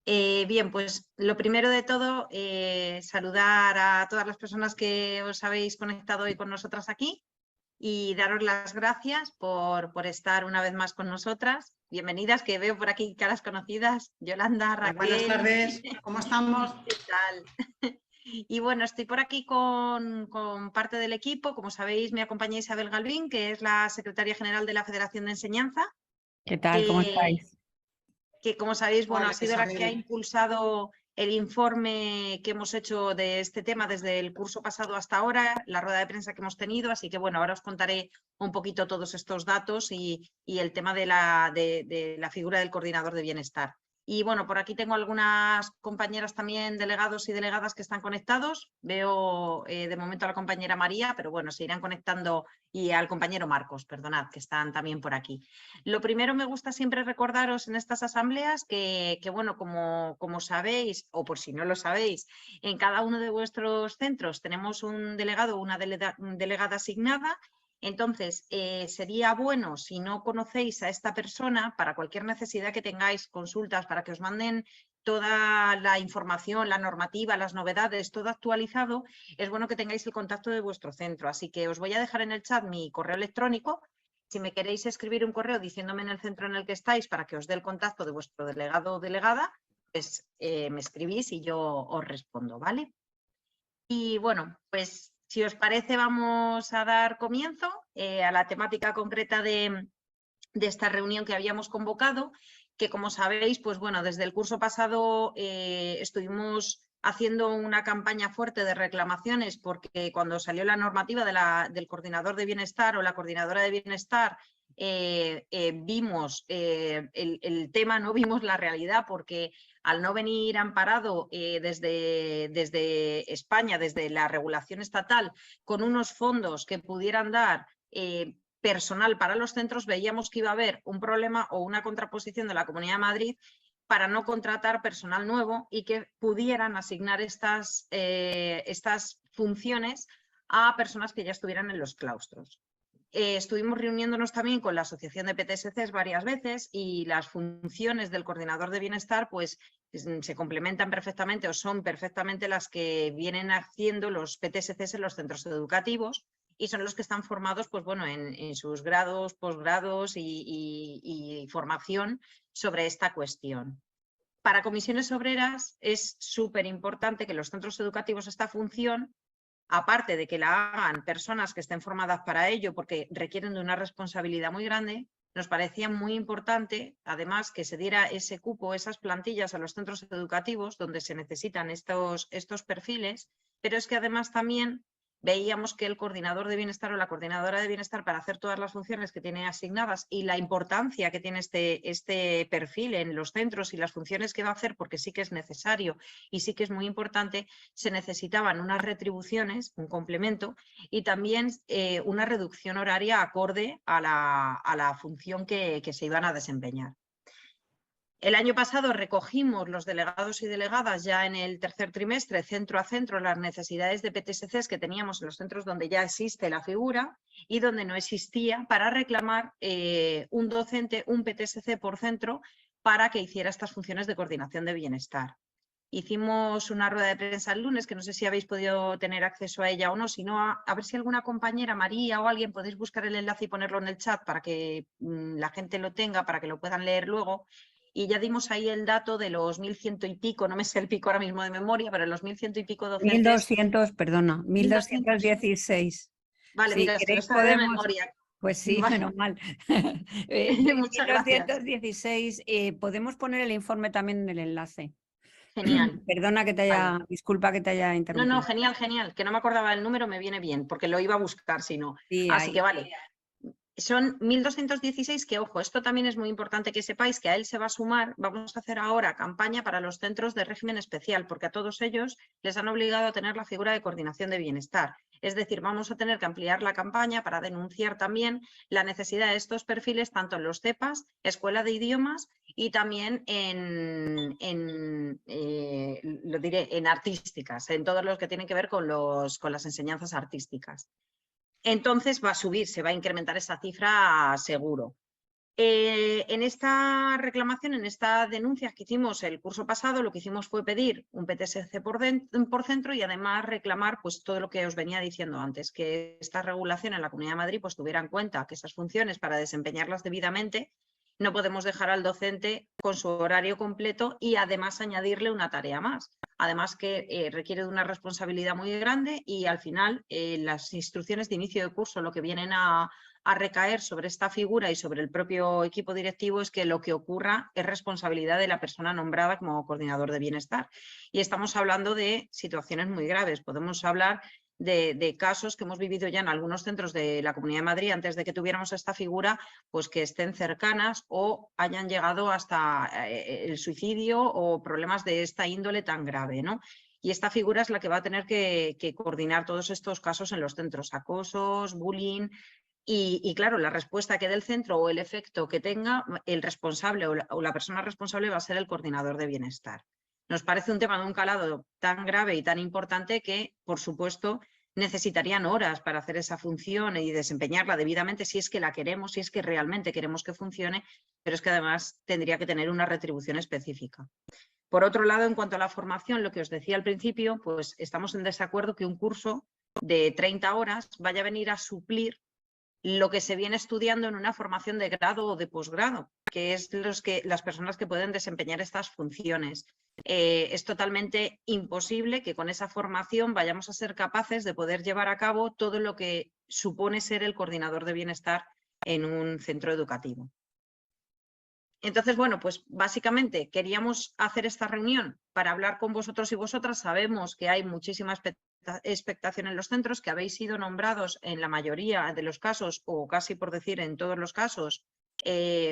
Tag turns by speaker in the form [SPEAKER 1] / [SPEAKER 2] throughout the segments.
[SPEAKER 1] Bien, pues lo primero de todo, saludar a todas las personas que os habéis conectado hoy con nosotras aquí y daros las gracias por estar una vez más con nosotras. Bienvenidas, que veo por aquí caras conocidas. Yolanda,
[SPEAKER 2] Buenas
[SPEAKER 1] Raquel.
[SPEAKER 2] tardes, ¿cómo estamos?
[SPEAKER 1] ¿Qué tal? Y bueno, estoy por aquí con parte del equipo. Como sabéis, me acompaña Isabel Galvín, que es la secretaria general de la Federación de Enseñanza.
[SPEAKER 3] ¿Qué tal? ¿Cómo estáis?
[SPEAKER 1] Que como sabéis, bueno,
[SPEAKER 2] Hola,
[SPEAKER 1] ha sido la que ha
[SPEAKER 2] Isabel.
[SPEAKER 1] impulsado el informe que hemos hecho de este tema desde el curso pasado hasta ahora, la rueda de prensa que hemos tenido, así que bueno, ahora os contaré un poquito todos estos datos y el tema de la figura del coordinador de bienestar. Y bueno, por aquí tengo algunas compañeras también, delegados y delegadas que están conectados. Veo de momento a la compañera María, pero bueno, se irán conectando, y al compañero Marcos, perdonad, que están también por aquí. Lo primero, me gusta siempre recordaros en estas asambleas que bueno, como sabéis, o por si no lo sabéis, en cada uno de vuestros centros tenemos un delegado o una delegada asignada. Entonces, sería bueno, si no conocéis a esta persona, para cualquier necesidad que tengáis, consultas, para que os manden toda la información, la normativa, las novedades, todo actualizado, es bueno que tengáis el contacto de vuestro centro. Así que os voy a dejar en el chat mi correo electrónico. Si me queréis escribir un correo diciéndome en el centro en el que estáis para que os dé el contacto de vuestro delegado o delegada, pues me escribís y yo os respondo, ¿vale? Y bueno, pues si os parece vamos a dar comienzo a la temática concreta de esta reunión que habíamos convocado, que como sabéis, pues bueno, desde el curso pasado estuvimos haciendo una campaña fuerte de reclamaciones, porque cuando salió la normativa del coordinador de bienestar o la coordinadora de bienestar, vimos el tema, no vimos la realidad, porque al no venir amparado desde España, desde la regulación estatal, con unos fondos que pudieran dar personal para los centros, veíamos que iba a haber un problema o una contraposición de la Comunidad de Madrid para no contratar personal nuevo y que pudieran asignar estas funciones a personas que ya estuvieran en los claustros. Estuvimos reuniéndonos también con la Asociación de PTSCs varias veces, y las funciones del coordinador de bienestar pues se complementan perfectamente, o son perfectamente las que vienen haciendo los PTSCs en los centros educativos, y son los que están formados pues bueno, en sus grados, posgrados y formación sobre esta cuestión. Para Comisiones Obreras es súper importante que los centros educativos esta función, aparte de que la hagan personas que estén formadas para ello, porque requieren de una responsabilidad muy grande, nos parecía muy importante, además, que se diera ese cupo, esas plantillas a los centros educativos donde se necesitan estos perfiles, pero es que además también veíamos que el coordinador de bienestar o la coordinadora de bienestar, para hacer todas las funciones que tiene asignadas y la importancia que tiene este perfil en los centros y las funciones que va a hacer, porque sí que es necesario y sí que es muy importante, se necesitaban unas retribuciones, un complemento, y también una reducción horaria acorde a la función que se iban a desempeñar. El año pasado recogimos los delegados y delegadas ya en el tercer trimestre, centro a centro, las necesidades de PTSCs que teníamos en los centros donde ya existe la figura y donde no existía, para reclamar un docente, un PTSC por centro, para que hiciera estas funciones de coordinación de bienestar. Hicimos una rueda de prensa el lunes, que no sé si habéis podido tener acceso a ella o no, si no, a ver si alguna compañera, María o alguien, podéis buscar el enlace y ponerlo en el chat para que la gente lo tenga, para que lo puedan leer luego. Y ya dimos ahí el dato de los 1.100 y pico, no me sé el pico ahora mismo de memoria, pero los 1.100 y pico docentes.
[SPEAKER 3] 1200, perdona, 1216.
[SPEAKER 1] Vale,
[SPEAKER 3] Si
[SPEAKER 1] mira, es que lo
[SPEAKER 3] queréis
[SPEAKER 1] sabe de
[SPEAKER 3] podemos...
[SPEAKER 1] memoria.
[SPEAKER 3] Pues sí,
[SPEAKER 1] Vale.
[SPEAKER 3] menos mal.
[SPEAKER 1] Muchas gracias.
[SPEAKER 3] 1216, podemos poner el informe también en el enlace.
[SPEAKER 1] Genial.
[SPEAKER 3] Perdona que te haya, disculpa que te haya interrumpido.
[SPEAKER 1] No, genial, genial, que no me acordaba el número, me viene bien, porque lo iba a buscar si no.
[SPEAKER 3] Sí,
[SPEAKER 1] Así
[SPEAKER 3] ahí.
[SPEAKER 1] que vale. Son 1.216, que ojo, esto también es muy importante que sepáis que a él se va a sumar. Vamos a hacer ahora campaña para los centros de régimen especial, porque a todos ellos les han obligado a tener la figura de coordinación de bienestar. Es decir, vamos a tener que ampliar la campaña para denunciar también la necesidad de estos perfiles, tanto en los CEPAS, Escuela de Idiomas, y también lo diré, en artísticas, en todos los que tienen que ver con las enseñanzas artísticas. Entonces va a subir, se va a incrementar esa cifra seguro. En esta reclamación, en esta denuncia que hicimos el curso pasado, lo que hicimos fue pedir un PTSC por centro y además reclamar pues, todo lo que os venía diciendo antes, que esta regulación en la Comunidad de Madrid pues, tuviera en cuenta que esas funciones, para desempeñarlas debidamente, no podemos dejar al docente con su horario completo y además añadirle una tarea más. Además que requiere de una responsabilidad muy grande y al final las instrucciones de inicio de curso lo que vienen a recaer sobre esta figura y sobre el propio equipo directivo es que lo que ocurra es responsabilidad de la persona nombrada como coordinador de bienestar. Y estamos hablando de situaciones muy graves. Podemos hablar de casos que hemos vivido ya en algunos centros de la Comunidad de Madrid antes de que tuviéramos esta figura, pues que estén cercanas o hayan llegado hasta el suicidio o problemas de esta índole tan grave, ¿no? Y esta figura es la que va a tener que coordinar todos estos casos en los centros, acosos, bullying. Y claro, la respuesta que dé el centro o el efecto que tenga, el responsable o la persona responsable va a ser el coordinador de bienestar. Nos parece un tema de un calado tan grave y tan importante que, por supuesto, necesitarían horas para hacer esa función y desempeñarla debidamente si es que la queremos, si es que realmente queremos que funcione, pero es que además tendría que tener una retribución específica. Por otro lado, en cuanto a la formación, lo que os decía al principio, pues estamos en desacuerdo que un curso de 30 horas vaya a venir a suplir lo que se viene estudiando en una formación de grado o de posgrado, que es las personas que pueden desempeñar estas funciones. Es totalmente imposible que con esa formación vayamos a ser capaces de poder llevar a cabo todo lo que supone ser el coordinador de bienestar en un centro educativo. Entonces, bueno, pues básicamente queríamos hacer esta reunión para hablar con vosotros y vosotras. Sabemos que hay muchísima expectación en los centros, que habéis sido nombrados en la mayoría de los casos, o casi por decir en todos los casos,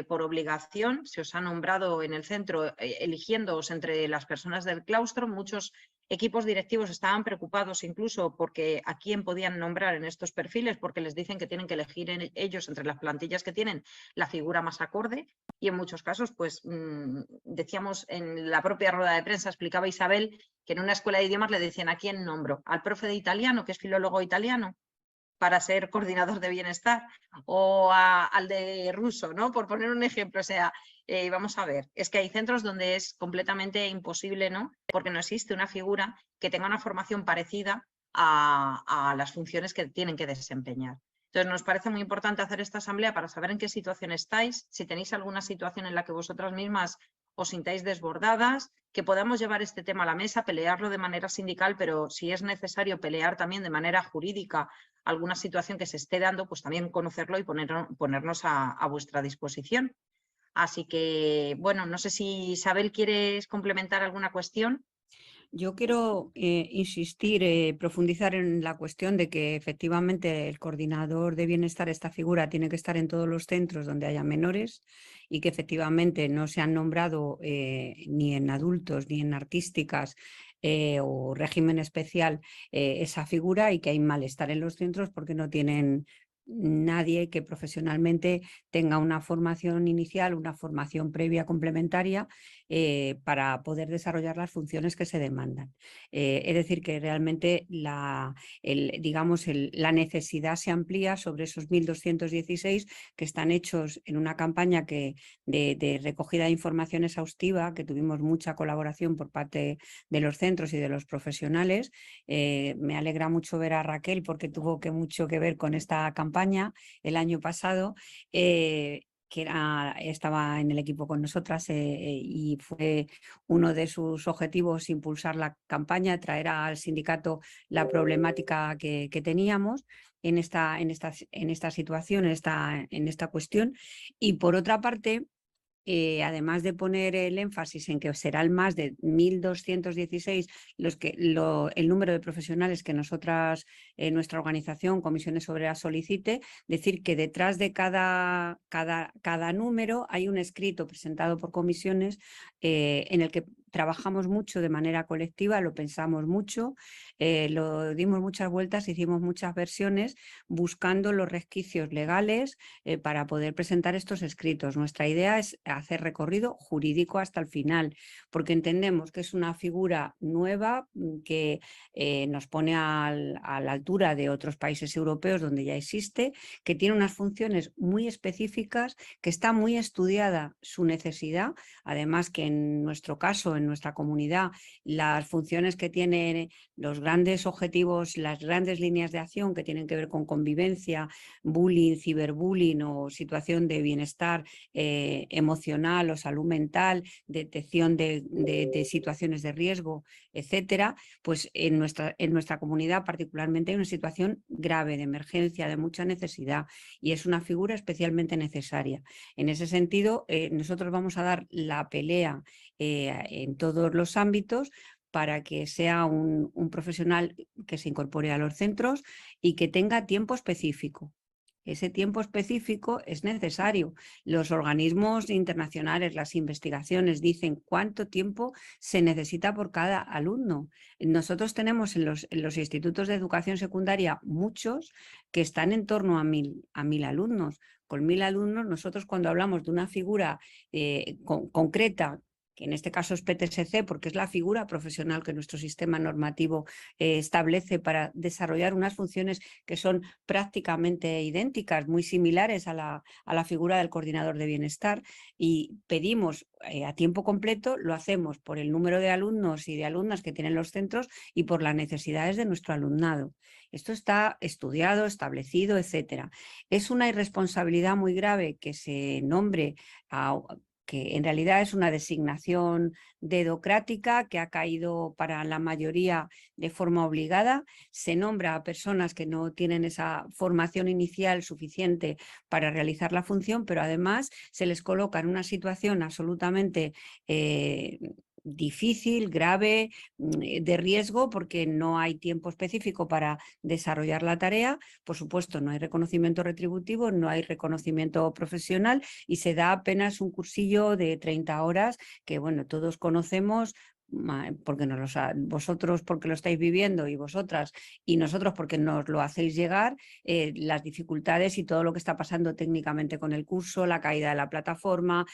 [SPEAKER 1] por obligación. Se os ha nombrado en el centro eligiéndoos entre las personas del claustro. Muchos equipos directivos estaban preocupados incluso porque a quién podían nombrar en estos perfiles, porque les dicen que tienen que elegir ellos entre las plantillas que tienen la figura más acorde. Y en muchos casos, pues decíamos en la propia rueda de prensa, explicaba Isabel, que en una escuela de idiomas le decían ¿a quién nombro? ¿Al profe de italiano, que es filólogo italiano, para ser coordinador de bienestar? ¿O al de ruso, ¿no? Por poner un ejemplo. O sea, vamos a ver, es que hay centros donde es completamente imposible, ¿no? Porque no existe una figura que tenga una formación parecida a las funciones que tienen que desempeñar. Entonces, nos parece muy importante hacer esta asamblea para saber en qué situación estáis, si tenéis alguna situación en la que vosotras mismas os sintáis desbordadas, que podamos llevar este tema a la mesa, pelearlo de manera sindical, pero si es necesario pelear también de manera jurídica alguna situación que se esté dando, pues también conocerlo y ponernos a vuestra disposición. Así que, bueno, no sé si Isabel quieres complementar alguna cuestión.
[SPEAKER 3] Yo quiero insistir, profundizar en la cuestión de que efectivamente el coordinador de bienestar, esta figura, tiene que estar en todos los centros donde haya menores y que efectivamente no se han nombrado ni en adultos ni en artísticas o régimen especial esa figura, y que hay malestar en los centros porque no tienen nadie que profesionalmente tenga una formación inicial, una formación previa complementaria para poder desarrollar las funciones que se demandan. Es decir, que realmente la necesidad se amplía sobre esos 1.216 que están hechos en una campaña de recogida de información exhaustiva, que tuvimos mucha colaboración por parte de los centros y de los profesionales. Me alegra mucho ver a Raquel porque tuvo mucho que ver con esta campaña el año pasado, que estaba en el equipo con nosotras y fue uno de sus objetivos impulsar la campaña, traer al sindicato la problemática que teníamos en esta situación, en esta cuestión. Y por otra parte, además de poner el énfasis en que serán más de 1.216 el número de profesionales que nuestra organización, Comisiones Obreras, solicite, decir que detrás de cada número hay un escrito presentado por comisiones en el que trabajamos mucho de manera colectiva, lo pensamos mucho, lo dimos muchas vueltas, hicimos muchas versiones buscando los resquicios legales para poder presentar estos escritos. Nuestra idea es hacer recorrido jurídico hasta el final, porque entendemos que es una figura nueva que nos pone a la altura de otros países europeos donde ya existe, que tiene unas funciones muy específicas, que está muy estudiada su necesidad, además que en nuestro caso, en nuestra comunidad, las funciones que tienen los grandes objetivos, las grandes líneas de acción que tienen que ver con convivencia, bullying, ciberbullying o situación de bienestar emocional o salud mental, detección de situaciones de riesgo, etcétera, pues en nuestra comunidad particularmente hay una situación grave de emergencia, de mucha necesidad, y es una figura especialmente necesaria. En ese sentido, nosotros vamos a dar la pelea en todos los ámbitos para que sea un profesional que se incorpore a los centros y que tenga tiempo específico. Ese tiempo específico es necesario. Los organismos internacionales, las investigaciones dicen cuánto tiempo se necesita por cada alumno. Nosotros tenemos en los institutos de educación secundaria muchos que están en torno a 1000 alumnos. Con 1000 alumnos, nosotros cuando hablamos de una figura concreta, que en este caso es PTSC, porque es la figura profesional que nuestro sistema normativo establece para desarrollar unas funciones que son prácticamente idénticas, muy similares a la figura del coordinador de bienestar, y pedimos a tiempo completo, lo hacemos por el número de alumnos y de alumnas que tienen los centros y por las necesidades de nuestro alumnado. Esto está estudiado, establecido, etcétera. Es una irresponsabilidad muy grave que se nombre que en realidad es una designación dedocrática que ha caído para la mayoría de forma obligada. Se nombra a personas que no tienen esa formación inicial suficiente para realizar la función, pero además se les coloca en una situación absolutamente difícil, grave, de riesgo, porque no hay tiempo específico para desarrollar la tarea. Por supuesto, no hay reconocimiento retributivo, no hay reconocimiento profesional y se da apenas un cursillo de 30 horas que, bueno, todos conocemos, porque vosotros porque lo estáis viviendo y vosotras y nosotros porque nos lo hacéis llegar, las dificultades y todo lo que está pasando técnicamente con el curso, la caída de la plataforma,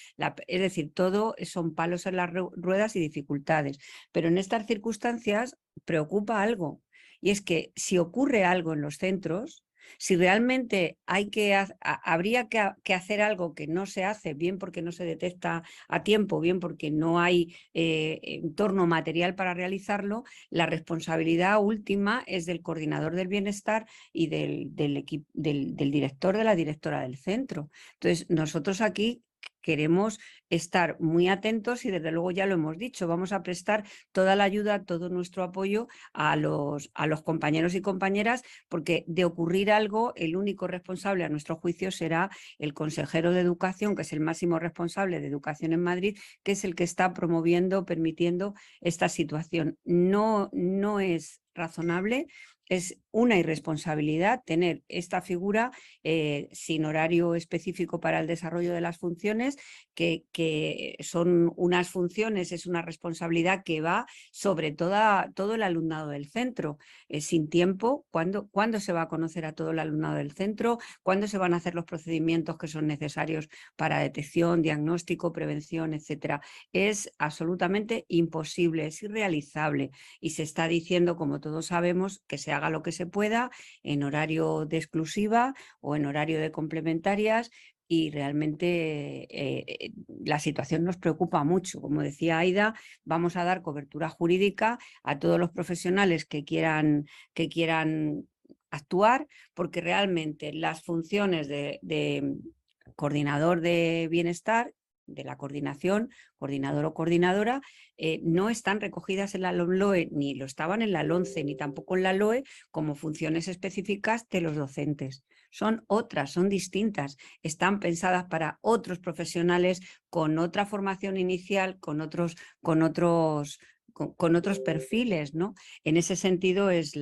[SPEAKER 3] es decir, todo son palos en las ruedas y dificultades. Pero en estas circunstancias preocupa algo, y es que si ocurre algo en los centros, si realmente habría que hacer algo que no se hace, bien porque no se detecta a tiempo, bien porque no hay entorno material para realizarlo, la responsabilidad última es del coordinador del bienestar y del director, de la directora del centro. Entonces, nosotros aquí queremos estar muy atentos y desde luego ya lo hemos dicho, vamos a prestar toda la ayuda, todo nuestro apoyo a los compañeros y compañeras, porque de ocurrir algo, el único responsable a nuestro juicio será el consejero de educación, que es el máximo responsable de educación en Madrid, que es el que está promoviendo, permitiendo esta situación. No es razonable. Es una irresponsabilidad tener esta figura sin horario específico para el desarrollo de las funciones, que son unas funciones, es una responsabilidad que va sobre todo el alumnado del centro. Sin tiempo, ¿cuándo se va a conocer a todo el alumnado del centro? ¿Cuándo se van a hacer los procedimientos que son necesarios para detección, diagnóstico, prevención, etcétera? Es absolutamente imposible, es irrealizable, y se está diciendo, como todos sabemos, que se haga lo que se pueda en horario de exclusiva o en horario de complementarias, y realmente la situación nos preocupa mucho. Como decía Aida, vamos a dar cobertura jurídica a todos los profesionales que quieran actuar, porque realmente las funciones de coordinador de bienestar, de la coordinación, coordinador o coordinadora, no están recogidas en la LOMLOE, ni lo estaban en la LONCE, ni tampoco en la LOE, como funciones específicas de los docentes. Son otras, son distintas, están pensadas para otros profesionales con otra formación inicial, con otros con otros perfiles, ¿no? En ese sentido es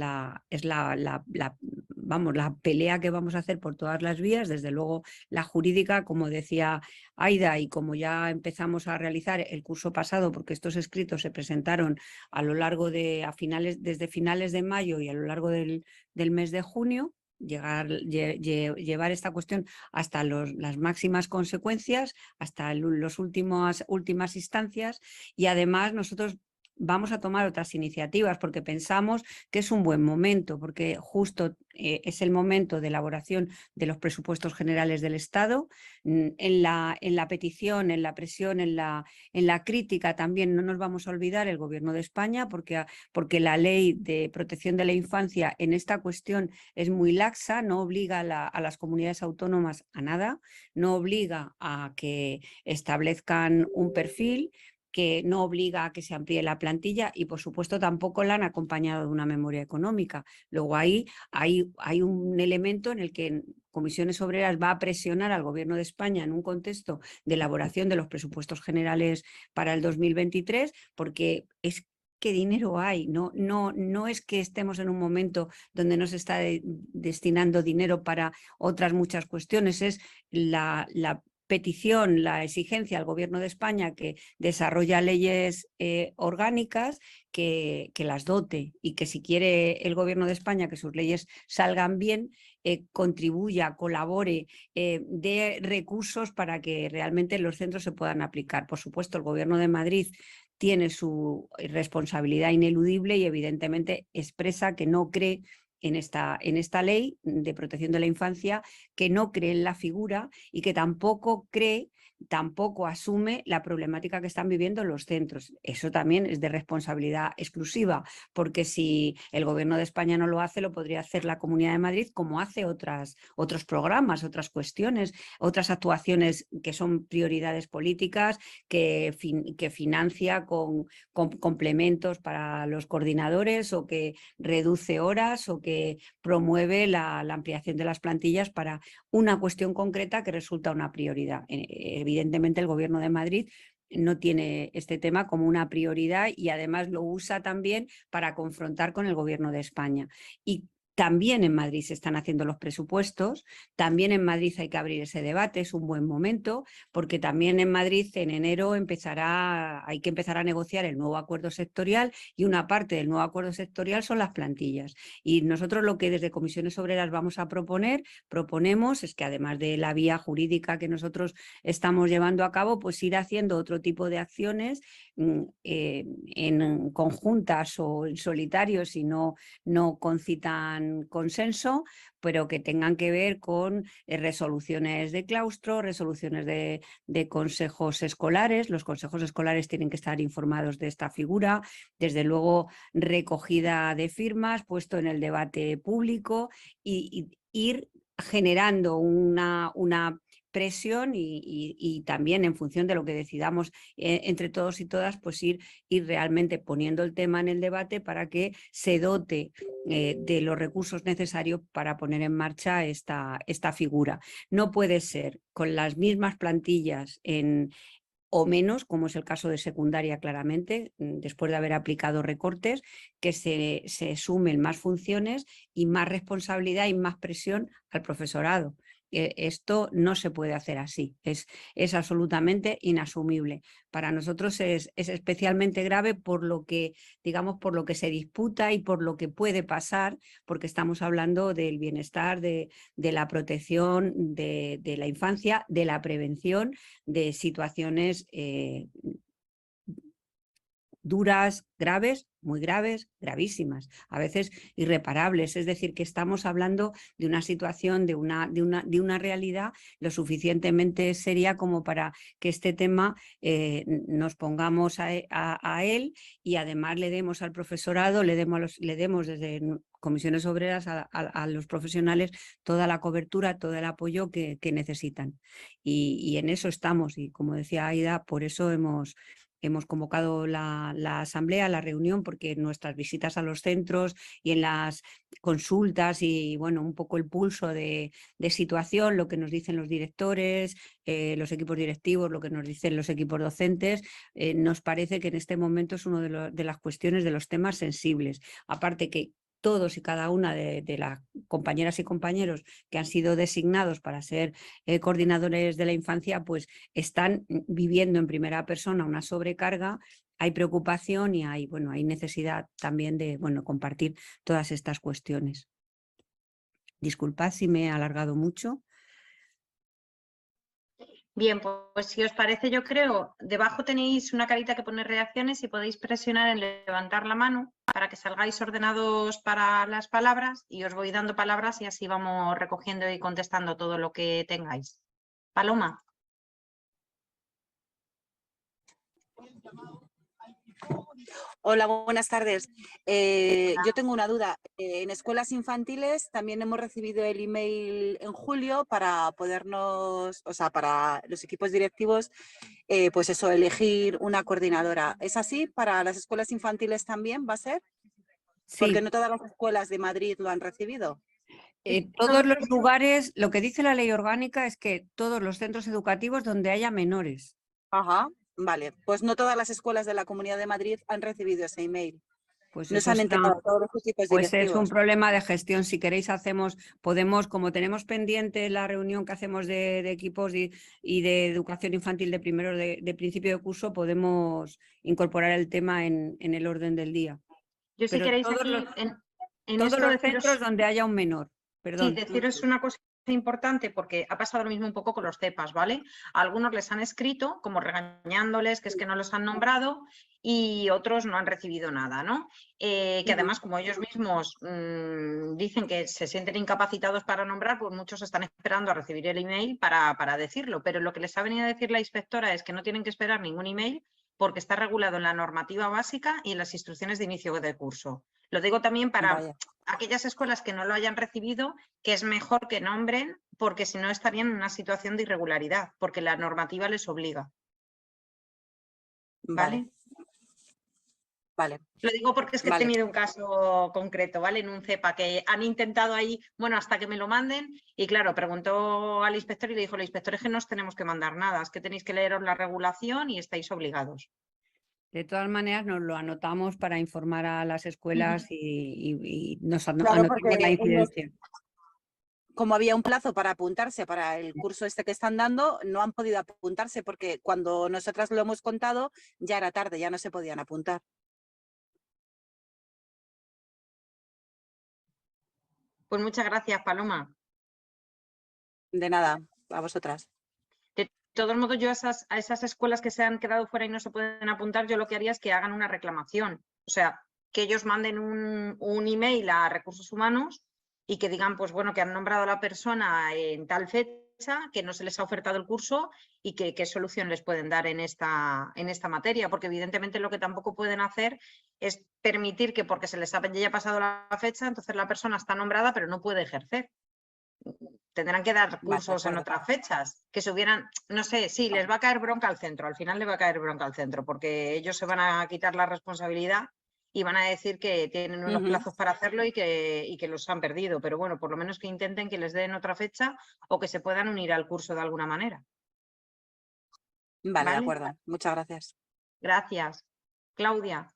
[SPEAKER 3] vamos, la pelea que vamos a hacer por todas las vías, desde luego la jurídica, como decía Aida, y como ya empezamos a realizar el curso pasado, porque estos escritos se presentaron a lo largo de, desde finales de mayo y a lo largo del mes de junio, llevar esta cuestión hasta las máximas consecuencias, hasta las últimas instancias, y además nosotros vamos a tomar otras iniciativas porque pensamos que es un buen momento, porque justo es el momento de elaboración de los presupuestos generales del Estado. En la petición, en la presión, en la crítica también no nos vamos a olvidar el Gobierno de España, porque la Ley de Protección de la Infancia en esta cuestión es muy laxa, no obliga a las comunidades autónomas a nada, no obliga a que establezcan un perfil, que no obliga a que se amplíe la plantilla y, por supuesto, tampoco la han acompañado de una memoria económica. Luego ahí hay un elemento en el que Comisiones Obreras va a presionar al Gobierno de España en un contexto de elaboración de los presupuestos generales para el 2023, porque es qué dinero hay, no es que estemos en un momento donde no se está destinando dinero para otras muchas cuestiones, es la petición, la exigencia al Gobierno de España que desarrolla leyes orgánicas, que las dote, y que si quiere el Gobierno de España que sus leyes salgan bien, contribuya, colabore, dé recursos para que realmente los centros se puedan aplicar. Por supuesto, el Gobierno de Madrid tiene su responsabilidad ineludible y evidentemente expresa que no cree en esta ley de protección de la infancia, que no cree en la figura y que tampoco asume la problemática que están viviendo los centros. Eso también es de responsabilidad exclusiva, porque si el Gobierno de España no lo hace, lo podría hacer la Comunidad de Madrid, como hace otros programas, otras cuestiones, otras actuaciones que son prioridades políticas, que financia con complementos para los coordinadores, o que reduce horas, o que promueve la ampliación de las plantillas para una cuestión concreta que resulta una prioridad. Evidentemente el Gobierno de Madrid no tiene este tema como una prioridad y además lo usa también para confrontar con el Gobierno de España. Y también en Madrid se están haciendo los presupuestos, también en Madrid hay que abrir ese debate, es un buen momento, porque también en Madrid en enero hay que empezar a negociar el nuevo acuerdo sectorial, y una parte del nuevo acuerdo sectorial son las plantillas. Y nosotros lo que desde Comisiones Obreras vamos a proponemos es que, además de la vía jurídica que nosotros estamos llevando a cabo, pues ir haciendo otro tipo de acciones en conjuntas o en solitario, si no concitan consenso, pero que tengan que ver con resoluciones de claustro, resoluciones de consejos escolares. Los consejos escolares tienen que estar informados de esta figura, desde luego recogida de firmas, puesto en el debate público, y ir generando una presión y también en función de lo que decidamos entre todos y todas, pues ir realmente poniendo el tema en el debate para que se dote de los recursos necesarios para poner en marcha esta figura. No puede ser con las mismas plantillas o menos, como es el caso de secundaria claramente, después de haber aplicado recortes, que se sumen más funciones y más responsabilidad y más presión al profesorado. Esto no se puede hacer así, es absolutamente inasumible. Para nosotros es especialmente grave por lo que, digamos, por lo que se disputa y por lo que puede pasar, porque estamos hablando del bienestar, de la protección de la infancia, de la prevención de situaciones duras, graves, muy graves, gravísimas, a veces irreparables. Es decir, que estamos hablando de una situación, de una realidad lo suficientemente seria como para que este tema nos pongamos a él, y además le demos al profesorado, le demos desde Comisiones Obreras a los profesionales toda la cobertura, todo el apoyo que necesitan. Y en eso estamos, y como decía Aida, por eso hemos hemos convocado la asamblea, la reunión, porque en nuestras visitas a los centros y en las consultas y bueno, un poco el pulso de situación, lo que nos dicen los directores, los equipos directivos, lo que nos dicen los equipos docentes, nos parece que en este momento es una de las cuestiones, de los temas sensibles. Aparte que todos y cada una de las compañeras y compañeros que han sido designados para ser coordinadores de la infancia, pues están viviendo en primera persona una sobrecarga, hay preocupación y hay necesidad también de compartir todas estas cuestiones. Disculpad si me he alargado mucho.
[SPEAKER 1] Bien, pues si os parece, yo creo, debajo tenéis una carita que pone reacciones y podéis presionar en levantar la mano para que salgáis ordenados para las palabras y os voy dando palabras y así vamos recogiendo y contestando todo lo que tengáis. Paloma.
[SPEAKER 2] Hola, buenas tardes. Yo tengo una duda. En escuelas infantiles también hemos recibido el email en julio para podernos, o sea, para los equipos directivos, pues eso, elegir una coordinadora. ¿Es así? ¿Para las escuelas infantiles también va a ser?
[SPEAKER 3] Sí.
[SPEAKER 2] Porque no todas las escuelas de Madrid lo han recibido.
[SPEAKER 3] Todos los lugares, lo que dice la ley orgánica es que todos los centros educativos donde haya menores.
[SPEAKER 2] Ajá, vale. Pues no todas las escuelas de la Comunidad de Madrid han recibido ese email.
[SPEAKER 3] Pues
[SPEAKER 2] No se han enterado todos los equipos
[SPEAKER 3] pues
[SPEAKER 2] directivos.
[SPEAKER 3] es un problema de gestión. Si queréis podemos, como tenemos pendiente la reunión que hacemos de equipos y de educación infantil de primero de principio de curso, podemos incorporar el tema en el orden del día.
[SPEAKER 1] Yo si
[SPEAKER 3] Pero
[SPEAKER 1] queréis
[SPEAKER 3] todos
[SPEAKER 1] aquí,
[SPEAKER 3] los,
[SPEAKER 1] en
[SPEAKER 3] todos
[SPEAKER 1] esto
[SPEAKER 3] los
[SPEAKER 1] deciros,
[SPEAKER 3] centros donde haya un menor. Perdón.
[SPEAKER 1] Sí, deciros una cosa importante porque ha pasado lo mismo un poco con los CEPAs, ¿vale? A algunos les han escrito como regañándoles que es que no los han nombrado y otros no han recibido nada, ¿no? Que además como ellos mismos dicen que se sienten incapacitados para nombrar, pues muchos están esperando a recibir el email para decirlo, pero lo que les ha venido a decir la inspectora es que no tienen que esperar ningún email porque está regulado en la normativa básica y en las instrucciones de inicio de curso. Lo digo también para aquellas escuelas que no lo hayan recibido, que es mejor que nombren, porque si no estarían en una situación de irregularidad, porque la normativa les obliga. ¿Vale?
[SPEAKER 2] Vale.
[SPEAKER 1] Lo digo porque es que he tenido un caso concreto, ¿vale? En un CEPA que han intentado ahí, bueno, hasta que me lo manden, y claro, preguntó al inspector y le dijo, el inspector es que no os tenemos que mandar nada, es que tenéis que leeros la regulación y estáis obligados.
[SPEAKER 3] De todas maneras, nos lo anotamos para informar a las escuelas y nos anotamos la incidencia.
[SPEAKER 2] Como había un plazo para apuntarse para el curso este que están dando, no han podido apuntarse porque cuando nosotras lo hemos contado ya era tarde, ya no se podían apuntar.
[SPEAKER 1] Pues muchas gracias, Paloma.
[SPEAKER 2] De nada, a vosotras.
[SPEAKER 1] De todos modos, yo a esas escuelas que se han quedado fuera y no se pueden apuntar, yo lo que haría es que hagan una reclamación. O sea, que ellos manden un email a Recursos Humanos y que digan, pues bueno, que han nombrado a la persona en tal fecha, que no se les ha ofertado el curso y que qué solución les pueden dar en esta materia, porque evidentemente lo que tampoco pueden hacer es permitir que porque se les haya pasado la fecha, entonces la persona está nombrada pero no puede ejercer. Tendrán que dar cursos en otras fechas, que se hubieran, no sé, sí, les va a caer bronca al centro, al final le va a caer bronca al centro, porque ellos se van a quitar la responsabilidad y van a decir que tienen unos plazos para hacerlo y que los han perdido, pero bueno, por lo menos que intenten que les den otra fecha o que se puedan unir al curso de alguna manera.
[SPEAKER 2] Vale, de acuerdo. Muchas gracias.
[SPEAKER 1] Gracias. Claudia.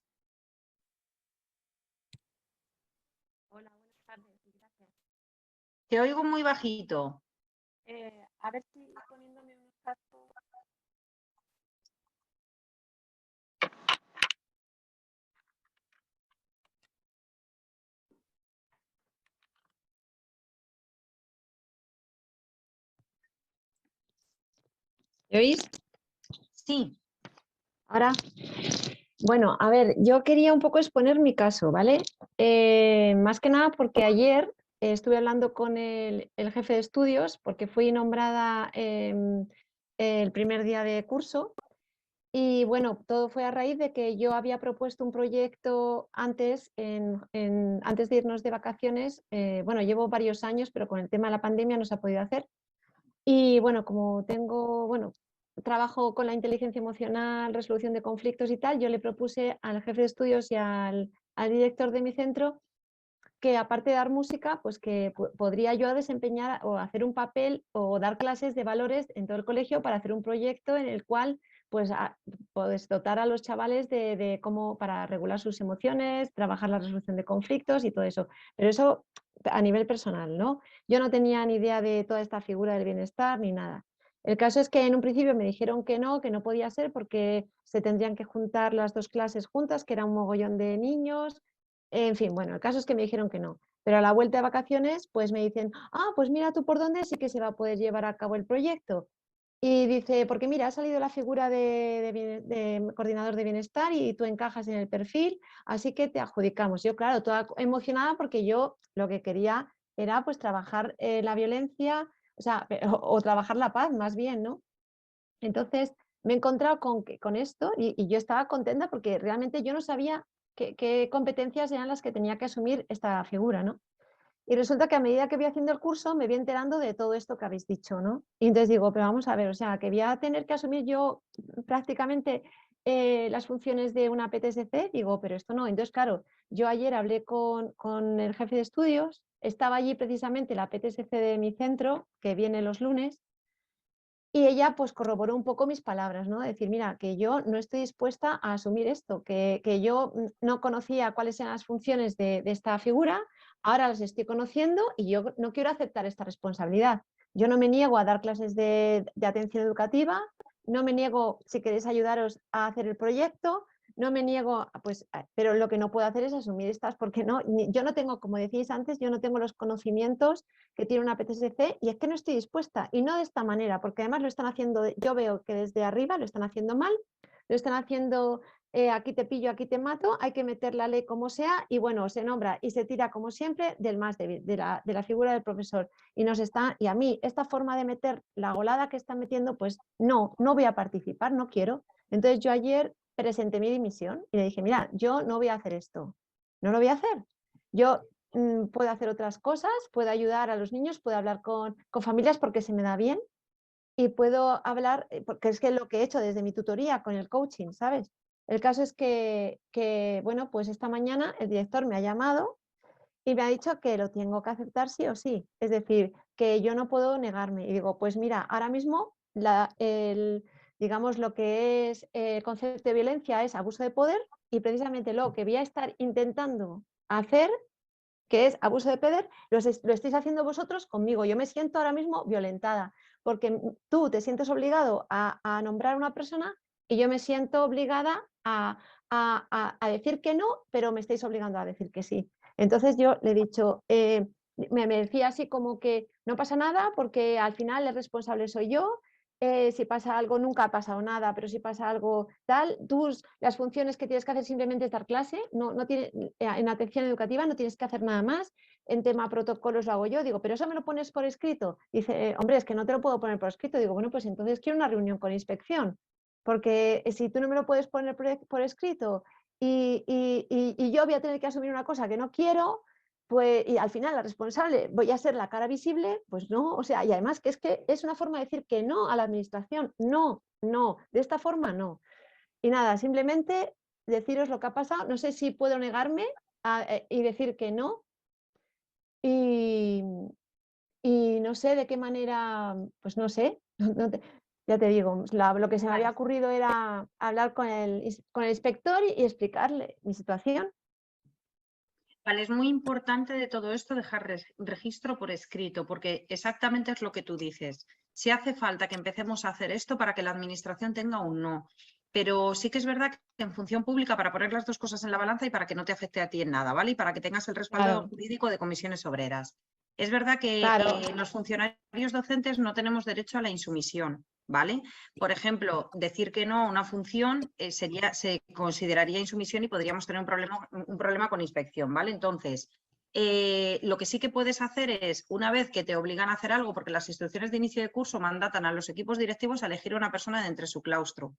[SPEAKER 4] Hola, buenas tardes. Gracias.
[SPEAKER 1] Te oigo muy bajito.
[SPEAKER 4] A ver si poniéndome unos cascos. ¿Me oís?
[SPEAKER 1] Sí.
[SPEAKER 4] Ahora. Bueno, a ver, yo quería un poco exponer mi caso, ¿vale? Más que nada porque ayer estuve hablando con el jefe de estudios porque fui nombrada el primer día de curso y bueno, todo fue a raíz de que yo había propuesto un proyecto antes, antes de irnos de vacaciones. Bueno, llevo varios años, pero con el tema de la pandemia no se ha podido hacer. Y bueno, como tengo, bueno, trabajo con la inteligencia emocional, resolución de conflictos y tal, yo le propuse al jefe de estudios y al director de mi centro que aparte de dar música, pues que podría yo desempeñar o hacer un papel o dar clases de valores en todo el colegio para hacer un proyecto en el cual pues, pues dotar a los chavales de cómo para regular sus emociones, trabajar la resolución de conflictos y todo eso. Pero eso a nivel personal, ¿no? Yo no tenía ni idea de toda esta figura del bienestar ni nada. El caso es que en un principio me dijeron que no podía ser porque se tendrían que juntar las dos clases juntas, que era un mogollón de niños. En fin, bueno, el caso es que me dijeron que no. Pero a la vuelta de vacaciones, pues me dicen, pues mira tú por dónde sí que se va a poder llevar a cabo el proyecto. Y dice, porque mira, ha salido la figura de coordinador de bienestar y tú encajas en el perfil, así que te adjudicamos. Yo, claro, toda emocionada porque yo lo que quería era pues trabajar la violencia, o sea, o trabajar la paz más bien, ¿no? Entonces me he encontrado con esto y yo estaba contenta porque realmente yo no sabía qué competencias eran las que tenía que asumir esta figura, ¿no? Y resulta que a medida que voy haciendo el curso me voy enterando de todo esto que habéis dicho, ¿no? Y entonces digo, pero vamos a ver, o sea, que voy a tener que asumir yo prácticamente las funciones de una PTSC, digo, pero esto no. Entonces, claro, yo ayer hablé con el jefe de estudios, estaba allí precisamente la PTSC de mi centro, que viene los lunes, y ella pues corroboró un poco mis palabras, ¿no? Decir, mira, que yo no estoy dispuesta a asumir esto, que yo no conocía cuáles eran las funciones de esta figura, ahora las estoy conociendo y yo no quiero aceptar esta responsabilidad. Yo no me niego a dar clases de atención educativa, no me niego, si queréis ayudaros a hacer el proyecto, no me niego, pues, pero lo que no puedo hacer es asumir estas, porque no, yo no tengo, como decíais antes, yo no tengo los conocimientos que tiene una PTSC y es que no estoy dispuesta y no de esta manera, porque además lo están haciendo, yo veo que desde arriba lo están haciendo mal, lo están haciendo aquí te pillo, aquí te mato, hay que meter la ley como sea y bueno, se nombra y se tira como siempre del más débil, de la figura del profesor y a mí esta forma de meter la golada que están metiendo, pues no voy a participar, no quiero. Entonces yo ayer presenté mi dimisión y le dije, mira, yo no voy a hacer esto, no lo voy a hacer. Yo puedo hacer otras cosas, puedo ayudar a los niños, puedo hablar con familias porque se me da bien y puedo hablar, porque es que lo que he hecho desde mi tutoría con el coaching, ¿sabes? El caso es que, bueno, pues esta mañana el director me ha llamado y me ha dicho que lo tengo que aceptar sí o sí. Es decir, que yo no puedo negarme. Y digo, pues mira, ahora mismo digamos lo que es el concepto de violencia es abuso de poder y precisamente lo que voy a estar intentando hacer que es abuso de poder, lo estáis haciendo vosotros conmigo. Yo me siento ahora mismo violentada, porque tú te sientes obligado a nombrar a una persona y yo me siento obligada a decir que no, pero me estáis obligando a decir que sí. Entonces yo le he dicho, me decía así como que no pasa nada porque al final el responsable soy yo, si pasa algo nunca ha pasado nada, pero si pasa algo tal, las funciones que tienes que hacer simplemente es dar clase, en atención educativa no tienes que hacer nada más, en tema protocolos lo hago yo, digo, pero eso me lo pones por escrito. Dice, hombre, es que no te lo puedo poner por escrito. Digo, bueno, pues entonces quiero una reunión con inspección, porque si tú no me lo puedes poner por escrito y yo voy a tener que asumir una cosa que no quiero, pues, y al final la responsable voy a ser la cara visible, pues no, o sea, y además que es una forma de decir que no a la administración, no, de esta forma no. Y nada, simplemente deciros lo que ha pasado, no sé si puedo negarme y decir que no, y, y no sé de qué manera, pues no sé, ya te digo, lo que se me había ocurrido era hablar con el inspector y explicarle mi situación.
[SPEAKER 1] Vale, es muy importante de todo esto dejar registro por escrito, porque exactamente es lo que tú dices. Si hace falta que empecemos a hacer esto para que la administración tenga un no, pero sí que es verdad que en función pública para poner las dos cosas en la balanza y para que no te afecte a ti en nada, ¿vale? Y para que tengas el respaldo jurídico de comisiones obreras. Es verdad que los funcionarios docentes no tenemos derecho a la insumisión, ¿vale? Por ejemplo, decir que no a una función se consideraría insumisión y podríamos tener un problema con inspección, ¿vale? Entonces, lo que sí que puedes hacer es, una vez que te obligan a hacer algo, porque las instrucciones de inicio de curso mandatan a los equipos directivos a elegir a una persona de entre su claustro.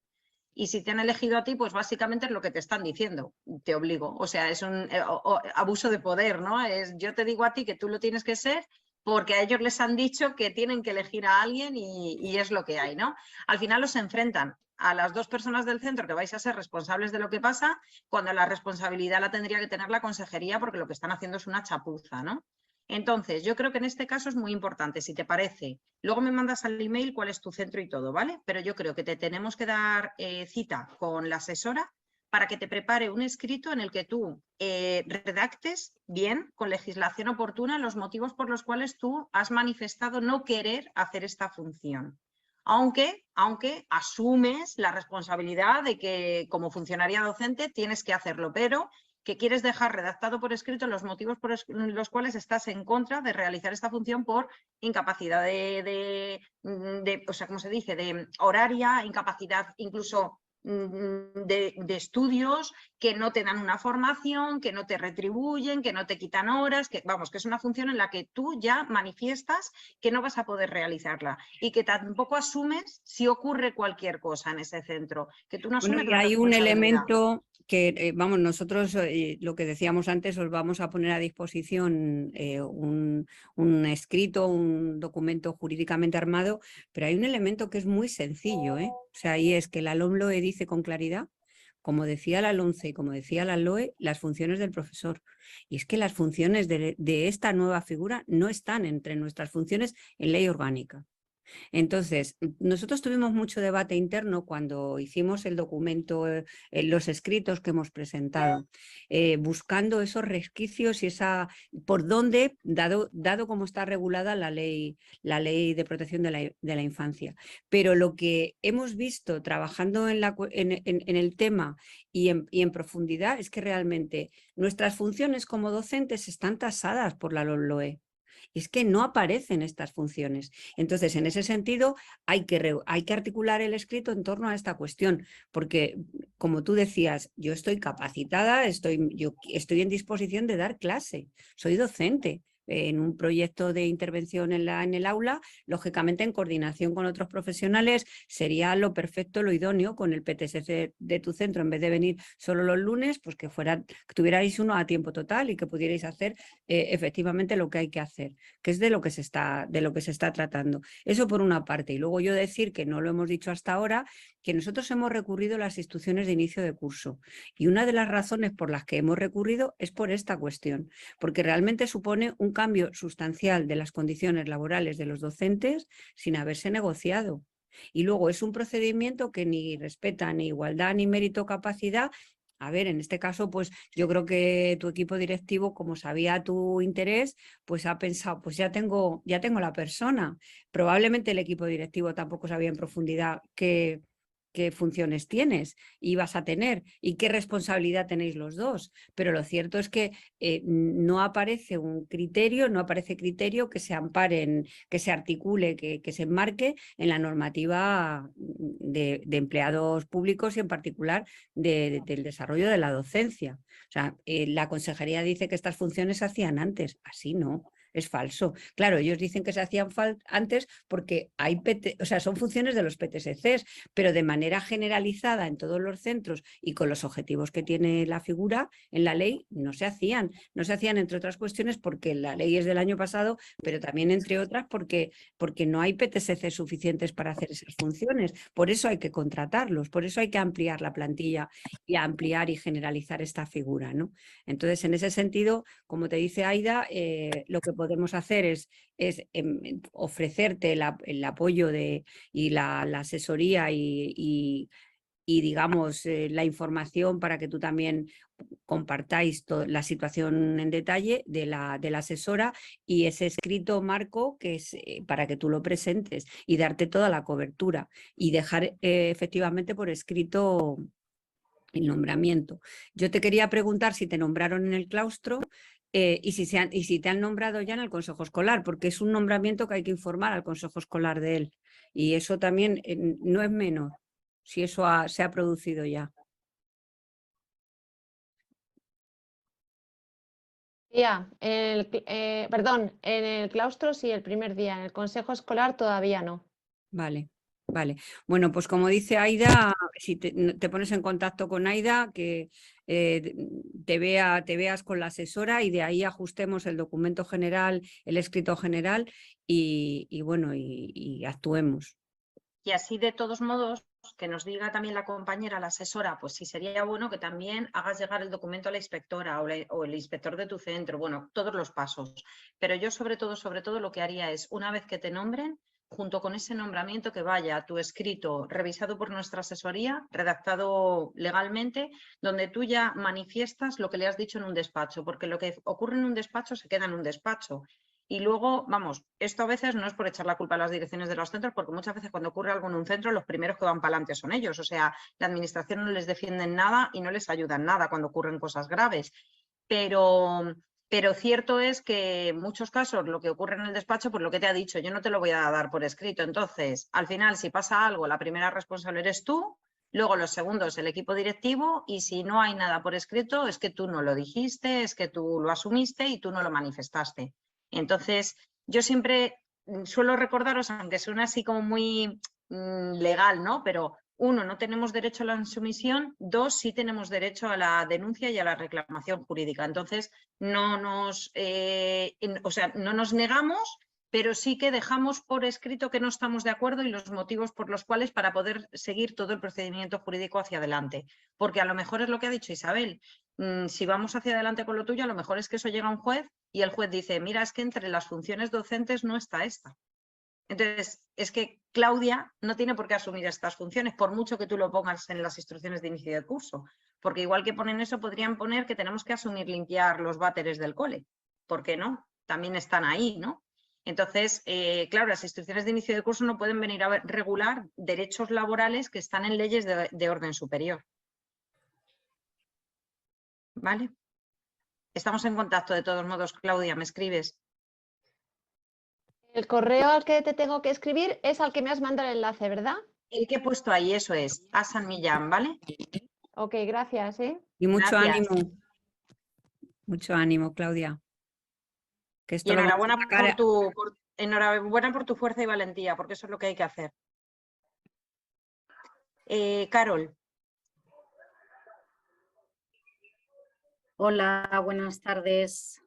[SPEAKER 1] Y si te han elegido a ti, pues básicamente es lo que te están diciendo, te obligo. O sea, es un abuso de poder, ¿no? Yo te digo a ti que tú lo tienes que ser porque a ellos les han dicho que tienen que elegir a alguien y es lo que hay, ¿no? Al final los enfrentan a las dos personas del centro que vais a ser responsables de lo que pasa, cuando la responsabilidad la tendría que tener la consejería, porque lo que están haciendo es una chapuza, ¿no? Entonces, yo creo que en este caso es muy importante, si te parece. Luego me mandas al email cuál es tu centro y todo, ¿vale? Pero yo creo que te tenemos que dar cita con la asesora para que te prepare un escrito en el que tú redactes bien, con legislación oportuna, los motivos por los cuales tú has manifestado no querer hacer esta función. Aunque asumes la responsabilidad de que como funcionaria docente tienes que hacerlo, pero que quieres dejar redactado por escrito los motivos por los cuales estás en contra de realizar esta función por incapacidad o sea, ¿cómo se dice?, de horaria, incapacidad incluso de estudios, que no te dan una formación, que no te retribuyen, que no te quitan horas, que vamos, que es una función en la que tú ya manifiestas que no vas a poder realizarla y que tampoco asumes si ocurre cualquier cosa en ese centro, que tú no
[SPEAKER 3] Bueno,
[SPEAKER 1] asumes
[SPEAKER 3] y
[SPEAKER 1] la
[SPEAKER 3] hay un
[SPEAKER 1] responsabilidad.
[SPEAKER 3] elemento que, vamos, nosotros lo que decíamos antes, os vamos a poner a disposición un escrito, un documento jurídicamente armado, pero hay un elemento que es muy sencillo, ¿eh? O sea, y es que la LOMLOE dice con claridad, como decía la LONCE y como decía la LOE, las funciones del profesor. Y es que las funciones de esta nueva figura no están entre nuestras funciones en ley orgánica. Entonces, nosotros tuvimos mucho debate interno cuando hicimos el documento, los escritos que hemos presentado, buscando esos resquicios y por dónde, dado cómo está regulada la ley de protección de la infancia. Pero lo que hemos visto trabajando en el tema y en profundidad es que realmente nuestras funciones como docentes están tasadas por la LOMLOE. Y es que no aparecen estas funciones. Entonces, en ese sentido, hay que articular el escrito en torno a esta cuestión, porque, como tú decías, yo estoy capacitada, yo estoy en disposición de dar clase, soy docente en un proyecto de intervención en el aula, lógicamente en coordinación con otros profesionales, sería lo perfecto, lo idóneo con el PTSC de tu centro, en vez de venir solo los lunes, pues que tuvierais uno a tiempo total y que pudierais hacer efectivamente lo que hay que hacer, que es de lo que se está tratando. Eso por una parte. Y luego yo decir, que no lo hemos dicho hasta ahora, que nosotros hemos recurrido a las instrucciones de inicio de curso. Y una de las razones por las que hemos recurrido es por esta cuestión, porque realmente supone un cambio sustancial de las condiciones laborales de los docentes sin haberse negociado. Y luego es un procedimiento que ni respeta ni igualdad, ni mérito, capacidad. A ver, en este caso, pues yo creo que tu equipo directivo, como sabía tu interés, pues ha pensado, pues ya tengo la persona. Probablemente el equipo directivo tampoco sabía en profundidad qué funciones tienes y vas a tener y qué responsabilidad tenéis los dos. Pero lo cierto es que no aparece criterio que se ampare, que se articule, que se enmarque en la normativa de empleados públicos y en particular del desarrollo de la docencia. O sea, la consejería dice que estas funciones se hacían antes, así no. Es falso. Claro, ellos dicen que se hacían antes porque son funciones de los PTSCs, pero de manera generalizada en todos los centros y con los objetivos que tiene la figura en la ley no se hacían. No se hacían, entre otras cuestiones, porque la ley es del año pasado, pero también, entre otras, porque no hay PTSC suficientes para hacer esas funciones. Por eso hay que contratarlos, por eso hay que ampliar la plantilla y ampliar y generalizar esta figura, ¿no? Entonces, en ese sentido, como te dice Aida, lo que podemos hacer es ofrecerte el apoyo y la asesoría y digamos, la información para que tú también compartáis la situación en detalle de la asesora y ese escrito marco que es para que tú lo presentes y darte toda la cobertura y dejar efectivamente por escrito el nombramiento. Yo te quería preguntar si te nombraron en el claustro y si te han nombrado ya en el consejo escolar, porque es un nombramiento que hay que informar al consejo escolar de él. Y eso también no es menor, si eso se ha producido ya.
[SPEAKER 4] Ya, perdón, en el claustro sí el primer día, en el consejo escolar todavía no.
[SPEAKER 3] Vale. Vale, bueno, pues como dice Aida, si te pones en contacto con Aida, que te veas con la asesora y de ahí ajustemos el documento general, el escrito general y bueno, y actuemos.
[SPEAKER 1] Y así de todos modos, que nos diga también la compañera, la asesora, pues sí sería bueno que también hagas llegar el documento a la inspectora o el inspector de tu centro, bueno, todos los pasos. Pero yo sobre todo lo que haría es, una vez que te nombren, junto con ese nombramiento que vaya tu escrito revisado por nuestra asesoría, redactado legalmente, donde tú ya manifiestas lo que le has dicho en un despacho, porque lo que ocurre en un despacho se queda en un despacho. Y luego, vamos, esto a veces no es por echar la culpa a las direcciones de los centros, porque muchas veces cuando ocurre algo en un centro, los primeros que van para adelante son ellos. O sea, la administración no les defiende en nada y no les ayuda en nada cuando ocurren cosas graves. Pero cierto es que en muchos casos lo que ocurre en el despacho, pues lo que te ha dicho, yo no te lo voy a dar por escrito. Entonces, al final, si pasa algo, la primera responsable eres tú, luego los segundos el equipo directivo, y si no hay nada por escrito, es que tú no lo dijiste, es que tú lo asumiste y tú no lo manifestaste. Entonces, yo siempre suelo recordaros, aunque suena así como muy legal, ¿no? Pero 1, no tenemos derecho a la insumisión, 2, sí tenemos derecho a la denuncia y a la reclamación jurídica. Entonces, no nos negamos, pero sí que dejamos por escrito que no estamos de acuerdo y los motivos por los cuales para poder seguir todo el procedimiento jurídico hacia adelante. Porque a lo mejor es lo que ha dicho Isabel, si vamos hacia adelante con lo tuyo, a lo mejor es que eso llega a un juez y el juez dice, mira, es que entre las funciones docentes no está esta. Entonces, es que Claudia no tiene por qué asumir estas funciones, por mucho que tú lo pongas en las instrucciones de inicio de curso. Porque igual que ponen eso, podrían poner que tenemos que asumir limpiar los váteres del cole. ¿Por qué no? También están ahí, ¿no? Entonces, claro, las instrucciones de inicio de curso no pueden venir a regular derechos laborales que están en leyes de orden superior. ¿Vale? Estamos en contacto de todos modos, Claudia, me escribes.
[SPEAKER 4] El correo al que te tengo que escribir es al que me has mandado el enlace, ¿verdad?
[SPEAKER 1] El que he puesto ahí, eso es, a San Millán, ¿vale?
[SPEAKER 4] Ok, gracias.
[SPEAKER 3] Y mucho
[SPEAKER 1] Gracias.
[SPEAKER 3] ánimo, Claudia. Que esto
[SPEAKER 1] Y
[SPEAKER 3] lo vamos a
[SPEAKER 1] enhorabuena
[SPEAKER 3] sacar
[SPEAKER 1] enhorabuena por tu fuerza y valentía, porque eso es lo que hay que hacer. Carol.
[SPEAKER 5] Hola, buenas tardes.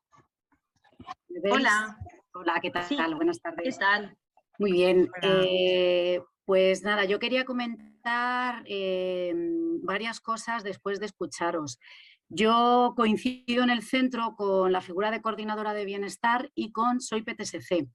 [SPEAKER 5] ¿Me veis?
[SPEAKER 1] Hola.
[SPEAKER 5] Hola, ¿qué tal?
[SPEAKER 1] Sí.
[SPEAKER 5] Buenas tardes.
[SPEAKER 1] ¿Qué tal?
[SPEAKER 5] Muy bien.
[SPEAKER 1] Hola.
[SPEAKER 5] Pues nada, yo quería comentar varias cosas después de escucharos. Yo coincido en el centro con la figura de coordinadora de bienestar y con Soy PTSC.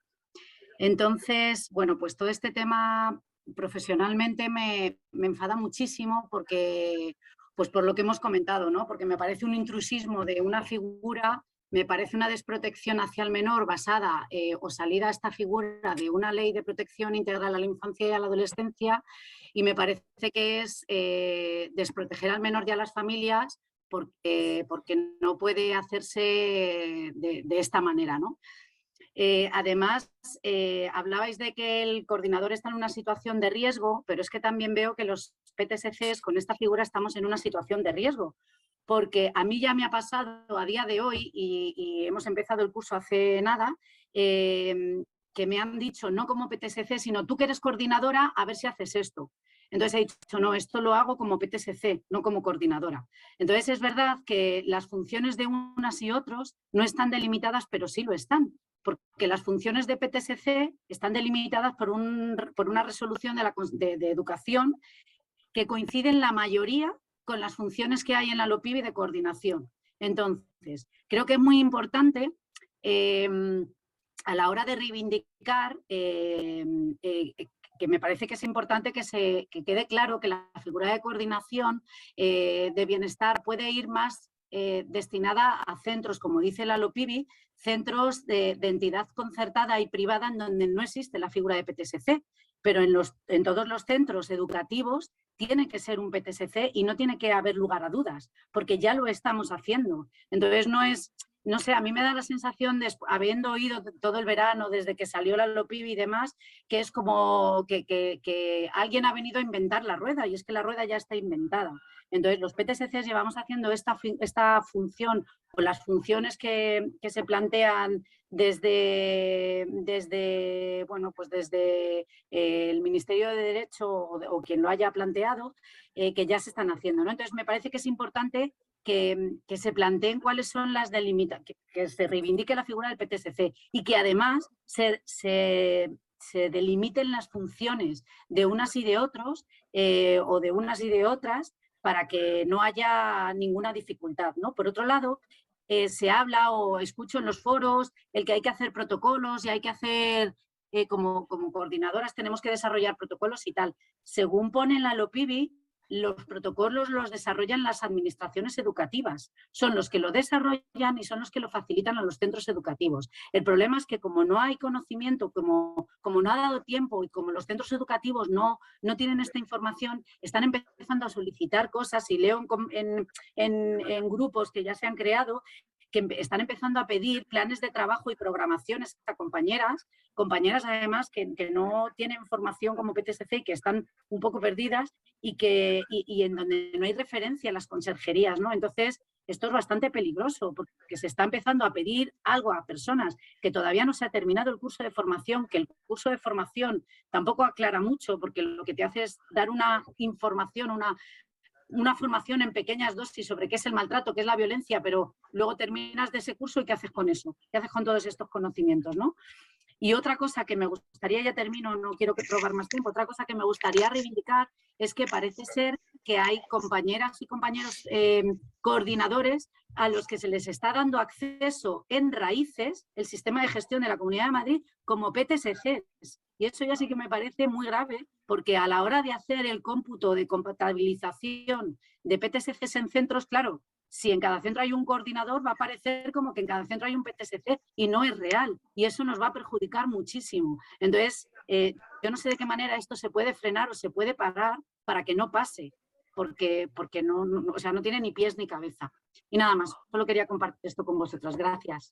[SPEAKER 5] Entonces, bueno, pues todo este tema profesionalmente me enfada muchísimo porque, pues por lo que hemos comentado, ¿no? Porque me parece un intrusismo de una figura, me parece una desprotección hacia el menor basada o salida a esta figura de una ley de protección integral a la infancia y a la adolescencia, y me parece que es desproteger al menor y a las familias porque no puede hacerse de esta manera, ¿no? Además, hablabais de que el coordinador está en una situación de riesgo, pero es que también veo que los PTSCs con esta figura estamos en una situación de riesgo, porque a mí ya me ha pasado a día de hoy, y hemos empezado el curso hace nada, que me han dicho, no como PTSC, sino tú que eres coordinadora, a ver si haces esto. Entonces he dicho, no, esto lo hago como PTSC, no como coordinadora. Entonces es verdad que las funciones de unas y otros no están delimitadas, pero sí lo están, porque las funciones de PTSC están delimitadas por una resolución de educación que coinciden la mayoría con las funciones que hay en la LOPIBI de coordinación. Entonces, creo que es muy importante a la hora de reivindicar que me parece que es importante que quede claro que la figura de coordinación de bienestar puede ir más destinada a centros, como dice la LOPIBI, centros de entidad concertada y privada en donde no existe la figura de PTSC, pero en todos los centros educativos tiene que ser un PTSC y no tiene que haber lugar a dudas, porque ya lo estamos haciendo. Entonces no es no sé, a mí me da la sensación, habiendo oído todo el verano, desde que salió la LOPIB y demás, que es como que alguien ha venido a inventar la rueda, y es que la rueda ya está inventada. Entonces, los PTSCs llevamos haciendo esta función, o las funciones que se plantean desde el Ministerio de Derecho o quien lo haya planteado, que ya se están haciendo, ¿no? Entonces, me parece que es importante que se planteen cuáles son las delimitaciones, que se reivindique la figura del PTSC y que además se delimiten las funciones de unas y de otros o de unas y de otras para que no haya ninguna dificultad, ¿no? Por otro lado, se habla o escucho en los foros el que hay que hacer protocolos y hay que hacer, como coordinadoras tenemos que desarrollar protocolos y tal. Según pone en la LOPIBI, los protocolos los desarrollan las administraciones educativas. Son los que lo desarrollan y son los que lo facilitan a los centros educativos. El problema es que como no hay conocimiento, como no ha dado tiempo y como los centros educativos no tienen esta información, están empezando a solicitar cosas y leo en grupos que ya se han creado que están empezando a pedir planes de trabajo y programaciones a compañeras además que no tienen formación como PTSC y que están un poco perdidas y en donde no hay referencia a las conserjerías, ¿no? Entonces, esto es bastante peligroso porque se está empezando a pedir algo a personas que todavía no se ha terminado el curso de formación, que el curso de formación tampoco aclara mucho porque lo que te hace es dar una información, una formación en pequeñas dosis sobre qué es el maltrato, qué es la violencia, pero luego terminas de ese curso y ¿qué haces con eso? ¿Qué haces con todos estos conocimientos, ¿no? Y otra cosa que me gustaría, ya termino, no quiero robar más tiempo, otra cosa que me gustaría reivindicar es que parece ser que hay compañeras y compañeros coordinadores a los que se les está dando acceso en Raíces, el sistema de gestión de la Comunidad de Madrid, como PTSCs. Y eso ya sí que me parece muy grave, porque a la hora de hacer el cómputo de compatibilización de PTSCs en centros, claro, si en cada centro hay un coordinador, va a parecer como que en cada centro hay un PTSC y no es real. Y eso nos va a perjudicar muchísimo. Entonces, yo no sé de qué manera esto se puede frenar o se puede parar para que no pase, porque o sea, no tiene ni pies ni cabeza. Y nada más, solo quería compartir esto con vosotros. Gracias.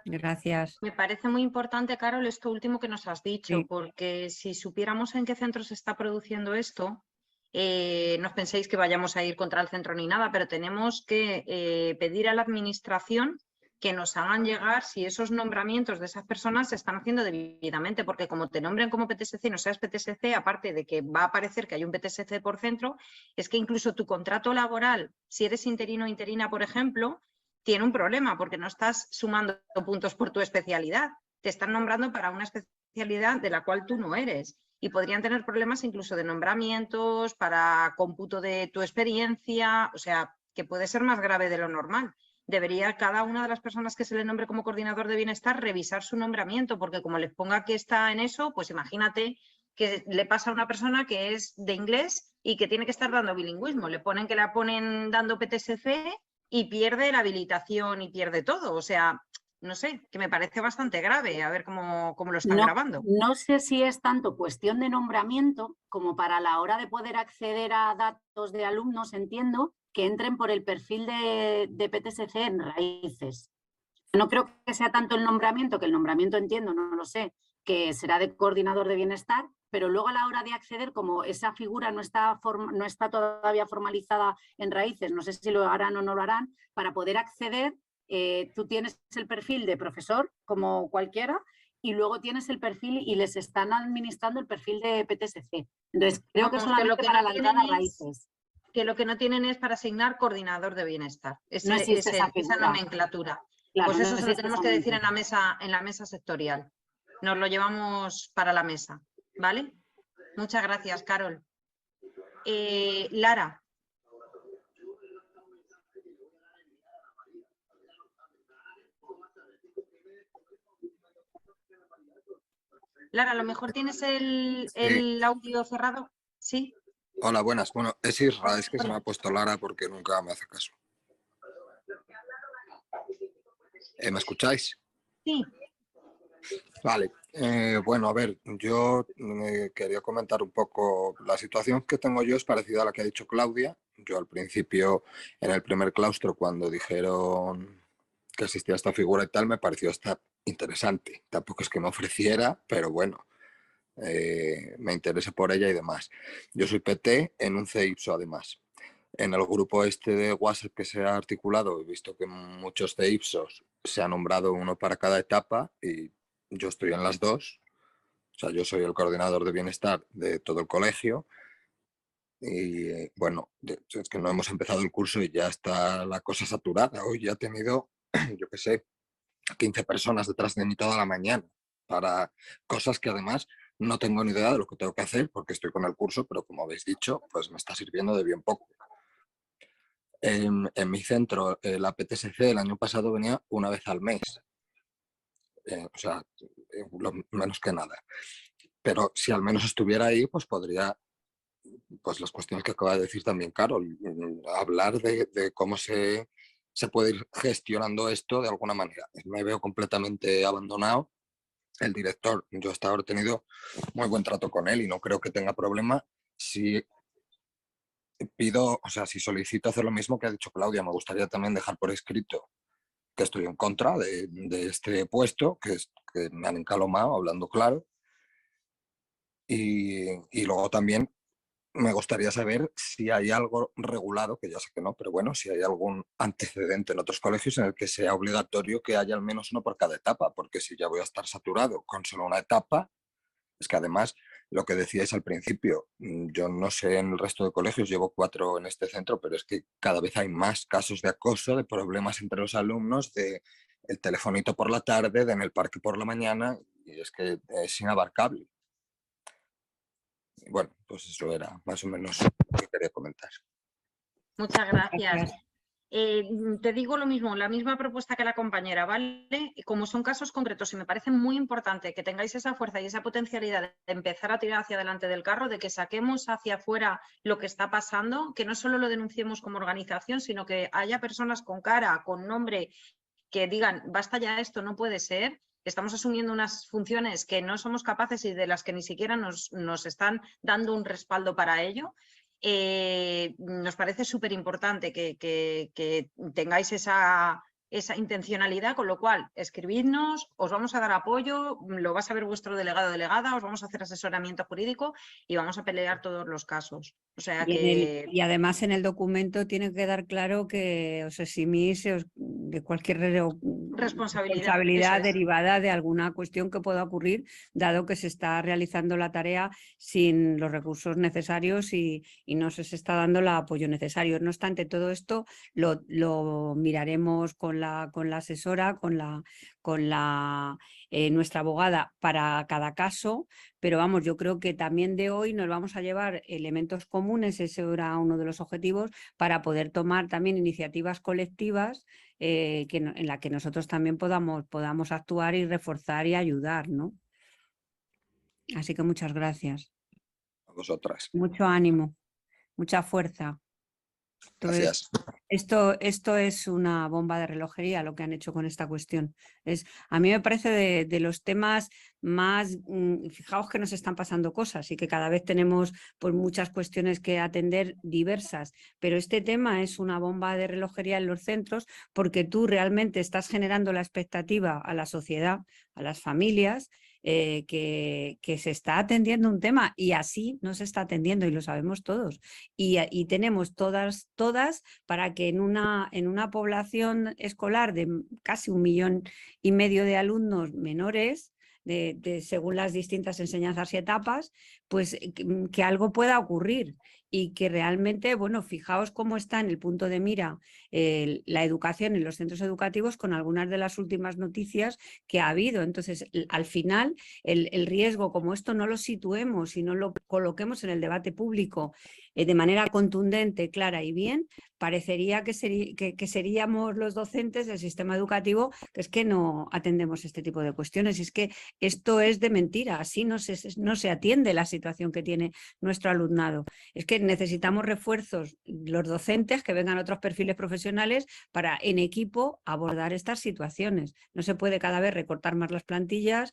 [SPEAKER 3] Gracias.
[SPEAKER 1] Me parece muy importante, Carol, esto último que nos has dicho,
[SPEAKER 3] Sí.
[SPEAKER 1] porque si supiéramos en qué centro se está produciendo esto, no os penséis que vayamos a ir contra el centro ni nada, pero tenemos que pedir a la administración que nos hagan llegar si esos nombramientos de esas personas se están haciendo debidamente, porque como te nombren como PTSC y no seas PTSC, aparte de que va a parecer que hay un PTSC por centro, es que incluso tu contrato laboral, si eres interino o interina, por ejemplo, tiene un problema porque no estás sumando puntos por tu especialidad. Te están nombrando para una especialidad de la cual tú no eres. Y podrían tener problemas incluso de nombramientos, para cómputo de tu experiencia, o sea, que puede ser más grave de lo normal. Debería cada una de las personas que se le nombre como coordinador de bienestar revisar su nombramiento, porque como les ponga que está en eso, pues imagínate que le pasa a una persona que es de inglés y que tiene que estar dando bilingüismo. Le ponen que la ponen dando PTSC y pierde la habilitación y pierde todo. O sea, no sé, que me parece bastante grave, a ver cómo lo están grabando.
[SPEAKER 5] No sé si es tanto cuestión de nombramiento como para la hora de poder acceder a datos de alumnos, entiendo, que entren por el perfil de PTSC en Raíces. No creo que sea tanto el nombramiento, que el nombramiento entiendo, no lo sé, que será de coordinador de bienestar, pero luego a la hora de acceder, como esa figura no está todavía formalizada en Raíces, no sé si lo harán o no lo harán, para poder acceder, tú tienes el perfil de profesor, como cualquiera, y luego tienes el perfil y les están administrando el perfil de PTSC. Entonces, creo que solamente para la entrada a Raíces.
[SPEAKER 1] Que lo que no tienen es para asignar coordinador de bienestar.
[SPEAKER 5] No existe
[SPEAKER 1] esa nomenclatura.
[SPEAKER 5] Claro,
[SPEAKER 1] pues eso
[SPEAKER 5] no
[SPEAKER 1] se lo tenemos que decir en la mesa sectorial. Nos lo llevamos para la mesa, ¿vale? Muchas gracias, Carol. Lara. Lara, a lo mejor tienes el audio cerrado. ¿Sí?
[SPEAKER 6] Hola, buenas. Bueno, es Isra, es que se me ha puesto Lara porque nunca me hace caso. ¿Me escucháis?
[SPEAKER 1] Sí.
[SPEAKER 6] Vale. Bueno, a ver, yo quería comentar un poco. La situación que tengo yo es parecida a la que ha dicho Claudia. Yo al principio, en el primer claustro, cuando dijeron que existía esta figura y tal, me pareció hasta interesante. Tampoco es que me ofreciera, pero bueno, me interesé por ella y demás. Yo soy PT en un CEIPSO además. En el grupo este de WhatsApp que se ha articulado, he visto que muchos CEIPSOs se ha nombrado uno para cada etapa y yo estoy en las dos. O sea, yo soy el coordinador de bienestar de todo el colegio y bueno, es que no hemos empezado el curso y ya está la cosa saturada. Hoy ya he tenido, yo qué sé, 15 personas detrás de mí toda la mañana para cosas que además no tengo ni idea de lo que tengo que hacer porque estoy con el curso, pero como habéis dicho, pues me está sirviendo de bien poco. En mi centro, la PTSC el año pasado venía una vez al mes. O sea, lo menos que nada. Pero si al menos estuviera ahí, pues podría, pues las cuestiones que acaba de decir también Carol, hablar de cómo se puede ir gestionando esto de alguna manera. Me veo completamente abandonado. El director, yo hasta ahora he tenido muy buen trato con él y no creo que tenga problema si pido, o sea, si solicito hacer lo mismo que ha dicho Claudia. Me gustaría también dejar por escrito que estoy en contra de este puesto, que me han encalomado, hablando claro. Y luego también me gustaría saber si hay algo regulado, que ya sé que no, pero bueno, si hay algún antecedente en otros colegios en el que sea obligatorio que haya al menos uno por cada etapa, porque si ya voy a estar saturado con solo una etapa, es que además, lo que decíais al principio, yo no sé en el resto de colegios, llevo 4 en este centro, pero es que cada vez hay más casos de acoso, de problemas entre los alumnos, de el telefonito por la tarde, de en el parque por la mañana, y es que es inabarcable. Bueno, pues eso era más o menos lo que quería comentar.
[SPEAKER 1] Muchas gracias.
[SPEAKER 3] Gracias.
[SPEAKER 1] Te digo lo mismo, la misma propuesta que la compañera, ¿vale? Como son casos concretos y me parece muy importante que tengáis esa fuerza y esa potencialidad de empezar a tirar hacia adelante del carro, de que saquemos hacia afuera lo que está pasando, que no solo lo denunciemos como organización, sino que haya personas con cara, con nombre, que digan, basta ya esto, no puede ser. Estamos asumiendo unas funciones que no somos capaces y de las que ni siquiera nos están dando un respaldo para ello. Nos parece súper importante que tengáis esa intencionalidad, con lo cual escribidnos, os vamos a dar apoyo, lo va a saber vuestro delegado o delegada, os vamos a hacer asesoramiento jurídico y vamos a pelear todos los casos. O sea
[SPEAKER 3] Y además en el documento tiene que quedar claro que os eximís de cualquier responsabilidad derivada de alguna cuestión que pueda ocurrir, dado que se está realizando la tarea sin los recursos necesarios y no se está dando el apoyo necesario. No obstante, todo esto lo miraremos con la asesora, con nuestra abogada para cada caso, pero vamos, yo creo que también de hoy nos vamos a llevar elementos comunes, ese era uno de los objetivos, para poder tomar también iniciativas colectivas en la que nosotros también podamos actuar y reforzar y ayudar, ¿no? Así que muchas gracias.
[SPEAKER 6] A vosotras.
[SPEAKER 3] Mucho ánimo, mucha fuerza.
[SPEAKER 6] Gracias.
[SPEAKER 3] Esto es una bomba de relojería lo que han hecho con esta cuestión. A mí me parece de los temas más, fijaos que nos están pasando cosas y que cada vez tenemos pues, muchas cuestiones que atender diversas, pero este tema es una bomba de relojería en los centros porque tú realmente estás generando la expectativa a la sociedad, a las familias, que se está atendiendo un tema y así no se está atendiendo y lo sabemos todos. Y tenemos todas para que en una población escolar de casi 1,5 millones de alumnos menores, según las distintas enseñanzas y etapas, pues que algo pueda ocurrir y que realmente, bueno, fijaos cómo está en el punto de mira la educación en los centros educativos con algunas de las últimas noticias que ha habido. Entonces, al final, el riesgo, como esto no lo situemos y no lo coloquemos en el debate público de manera contundente, clara y bien, parecería que seríamos los docentes del sistema educativo que es que no atendemos este tipo de cuestiones. Y es que esto es de mentira, así no se atiende las situación que tiene nuestro alumnado. Es que necesitamos refuerzos, los docentes, que vengan otros perfiles profesionales para en equipo abordar estas situaciones. No se puede cada vez recortar más las plantillas,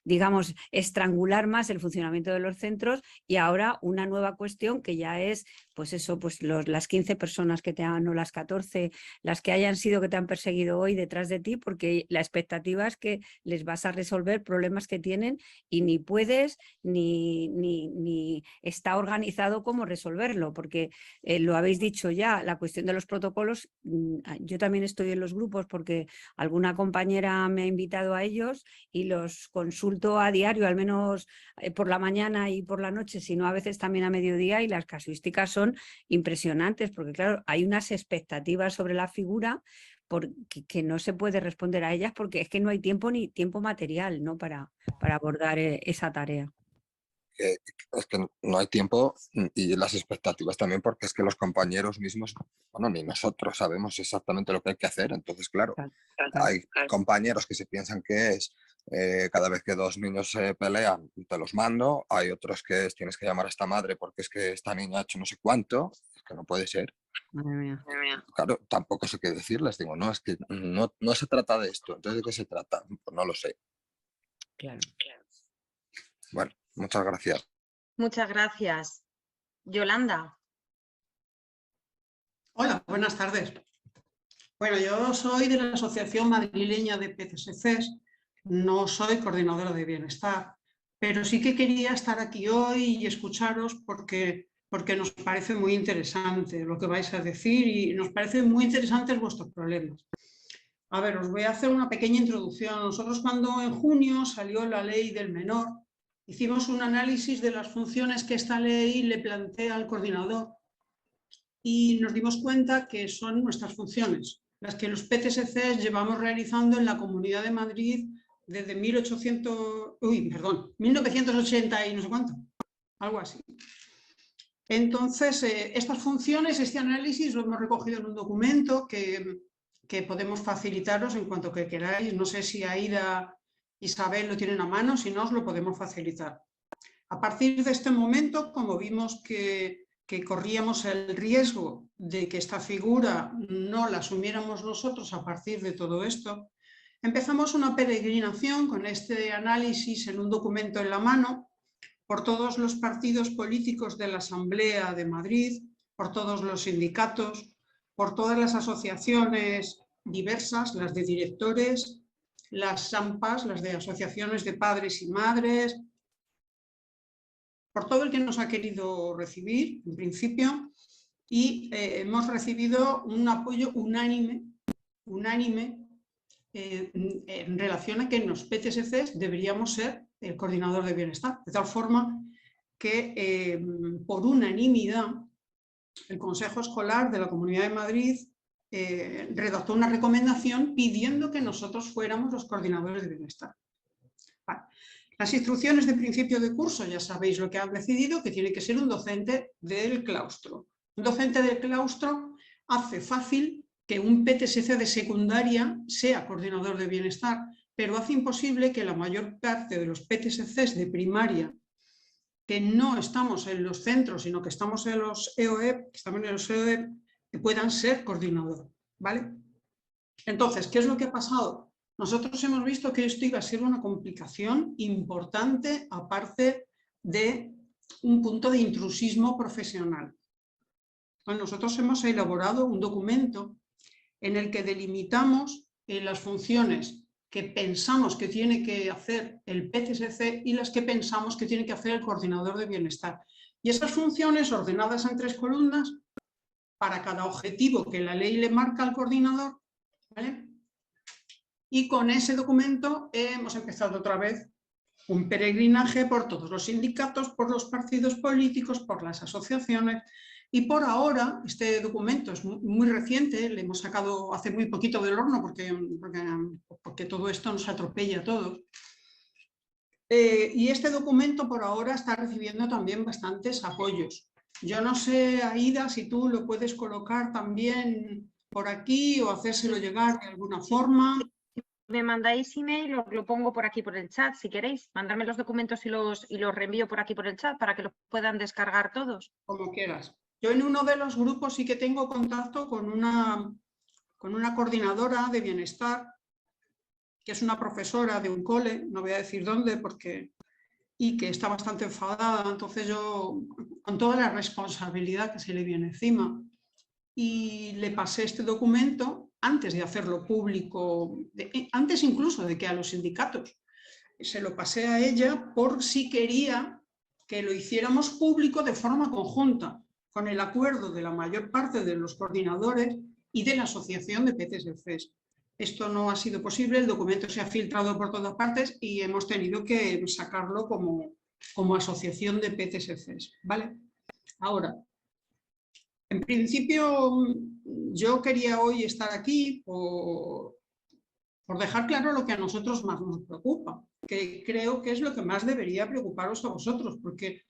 [SPEAKER 3] digamos, estrangular más el funcionamiento de los centros, y ahora una nueva cuestión que ya es, pues eso, pues las 15 personas que te han, o las 14, las que hayan sido que te han perseguido hoy detrás de ti, porque la expectativa es que les vas a resolver problemas que tienen y ni puedes ni está organizado cómo resolverlo, porque lo habéis dicho ya, la cuestión de los protocolos, yo también estoy en los grupos porque alguna compañera me ha invitado a ellos y los consulto a diario, al menos por la mañana y por la noche, sino a veces también a mediodía, y las casuísticas son impresionantes, porque claro, hay unas expectativas sobre la figura que no se puede responder a ellas porque es que no hay tiempo ni tiempo material, ¿no? para abordar esa tarea.
[SPEAKER 6] Es que no hay tiempo y las expectativas también, porque es que los compañeros mismos, bueno, ni nosotros sabemos exactamente lo que hay que hacer. Entonces, claro, hay compañeros que se piensan que es cada vez que dos niños se pelean te los mando, hay otros que es tienes que llamar a esta madre porque es que esta niña ha hecho no sé cuánto, es que no puede ser.
[SPEAKER 3] Madre mía.
[SPEAKER 6] Claro, tampoco sé qué decirles, digo, no, es que no se trata de esto. Entonces, ¿de qué se trata? Pues no lo sé.
[SPEAKER 3] Claro.
[SPEAKER 6] Bueno, muchas gracias.
[SPEAKER 1] Muchas gracias. Yolanda.
[SPEAKER 7] Hola, buenas tardes. Bueno, yo soy de la Asociación Madrileña de PCSCs, no soy coordinadora de bienestar, pero sí que quería estar aquí hoy y escucharos porque nos parece muy interesante lo que vais a decir y nos parecen muy interesantes vuestros problemas. A ver, os voy a hacer una pequeña introducción. Nosotros, cuando en junio salió la ley del menor, hicimos un análisis de las funciones que esta ley le plantea al coordinador y nos dimos cuenta que son nuestras funciones, las que los PCSCs llevamos realizando en la Comunidad de Madrid desde 1980 y no sé cuánto, algo así. Entonces, estas funciones, este análisis lo hemos recogido en un documento que podemos facilitaros en cuanto que queráis. No sé si Aida, Isabel lo tienen a mano, si no os lo podemos facilitar. A partir de este momento, como vimos que corríamos el riesgo de que esta figura no la asumiéramos nosotros a partir de todo esto, empezamos una peregrinación con este análisis en un documento en la mano por todos los partidos políticos de la Asamblea de Madrid, por todos los sindicatos, por todas las asociaciones diversas, las de directores, las AMPAs, las de asociaciones de padres y madres, por todo el que nos ha querido recibir, en principio, y hemos recibido un apoyo unánime en relación a que en los PCSCs deberíamos ser el coordinador de bienestar, de tal forma que por unanimidad el Consejo Escolar de la Comunidad de Madrid redactó una recomendación pidiendo que nosotros fuéramos los coordinadores de bienestar. Vale. Las instrucciones de principio de curso, ya sabéis lo que han decidido, que tiene que ser un docente del claustro. Un docente del claustro hace fácil que un PTSC de secundaria sea coordinador de bienestar, pero hace imposible que la mayor parte de los PTSCs de primaria, que no estamos en los centros, sino que estamos en los EOEP, que puedan ser coordinador, ¿vale? Entonces, ¿qué es lo que ha pasado? Nosotros hemos visto que esto iba a ser una complicación importante, aparte de un punto de intrusismo profesional. Bueno, nosotros hemos elaborado un documento en el que delimitamos las funciones que pensamos que tiene que hacer el PCSC y las que pensamos que tiene que hacer el coordinador de bienestar. Y esas funciones ordenadas en 3 columnas para cada objetivo que la ley le marca al coordinador, ¿vale? Y con ese documento hemos empezado otra vez un peregrinaje por todos los sindicatos, por los partidos políticos, por las asociaciones. Y por ahora, este documento es muy reciente, le hemos sacado hace muy poquito del horno porque todo esto nos atropella a todos. Y este documento por ahora está recibiendo también bastantes apoyos. Yo no sé, Aida, si tú lo puedes colocar también por aquí o hacérselo llegar de alguna forma.
[SPEAKER 1] me mandáis email, os lo pongo por aquí por el chat, si queréis. Mandarme los documentos y los reenvío por aquí por el chat para que los puedan descargar todos.
[SPEAKER 7] Como quieras. Yo en uno de los grupos sí que tengo contacto con una coordinadora de bienestar, que es una profesora de un cole, no voy a decir dónde, y que está bastante enfadada. Entonces yo, con toda la responsabilidad que se le viene encima, y le pasé este documento antes de hacerlo público, antes incluso de que a los sindicatos. Se lo pasé a ella por si quería que lo hiciéramos público de forma conjunta, con el acuerdo de la mayor parte de los coordinadores y de la Asociación de PTSCs. Esto no ha sido posible, el documento se ha filtrado por todas partes y hemos tenido que sacarlo como asociación de PTSCs, ¿vale? Ahora, en principio, yo quería hoy estar aquí por dejar claro lo que a nosotros más nos preocupa, que creo que es lo que más debería preocuparos a vosotros, porque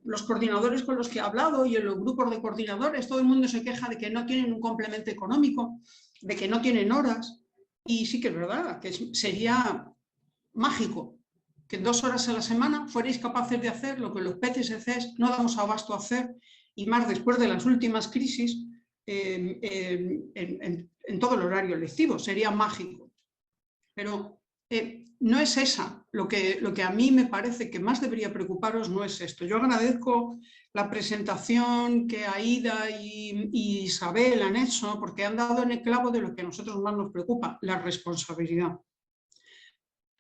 [SPEAKER 7] los coordinadores con los que he hablado y en los grupos de coordinadores, todo el mundo se queja de que no tienen un complemento económico, de que no tienen horas, y sí que es verdad, que sería mágico que en 2 horas a la semana fuerais capaces de hacer lo que los PTSCs no damos abasto a hacer, y más después de las últimas crisis, en todo el horario lectivo. Sería mágico. Pero no es esa. Lo que a mí me parece que más debería preocuparos no es esto. Yo agradezco la presentación que Aida y Isabel han hecho, porque han dado en el clavo de lo que a nosotros más nos preocupa, la responsabilidad.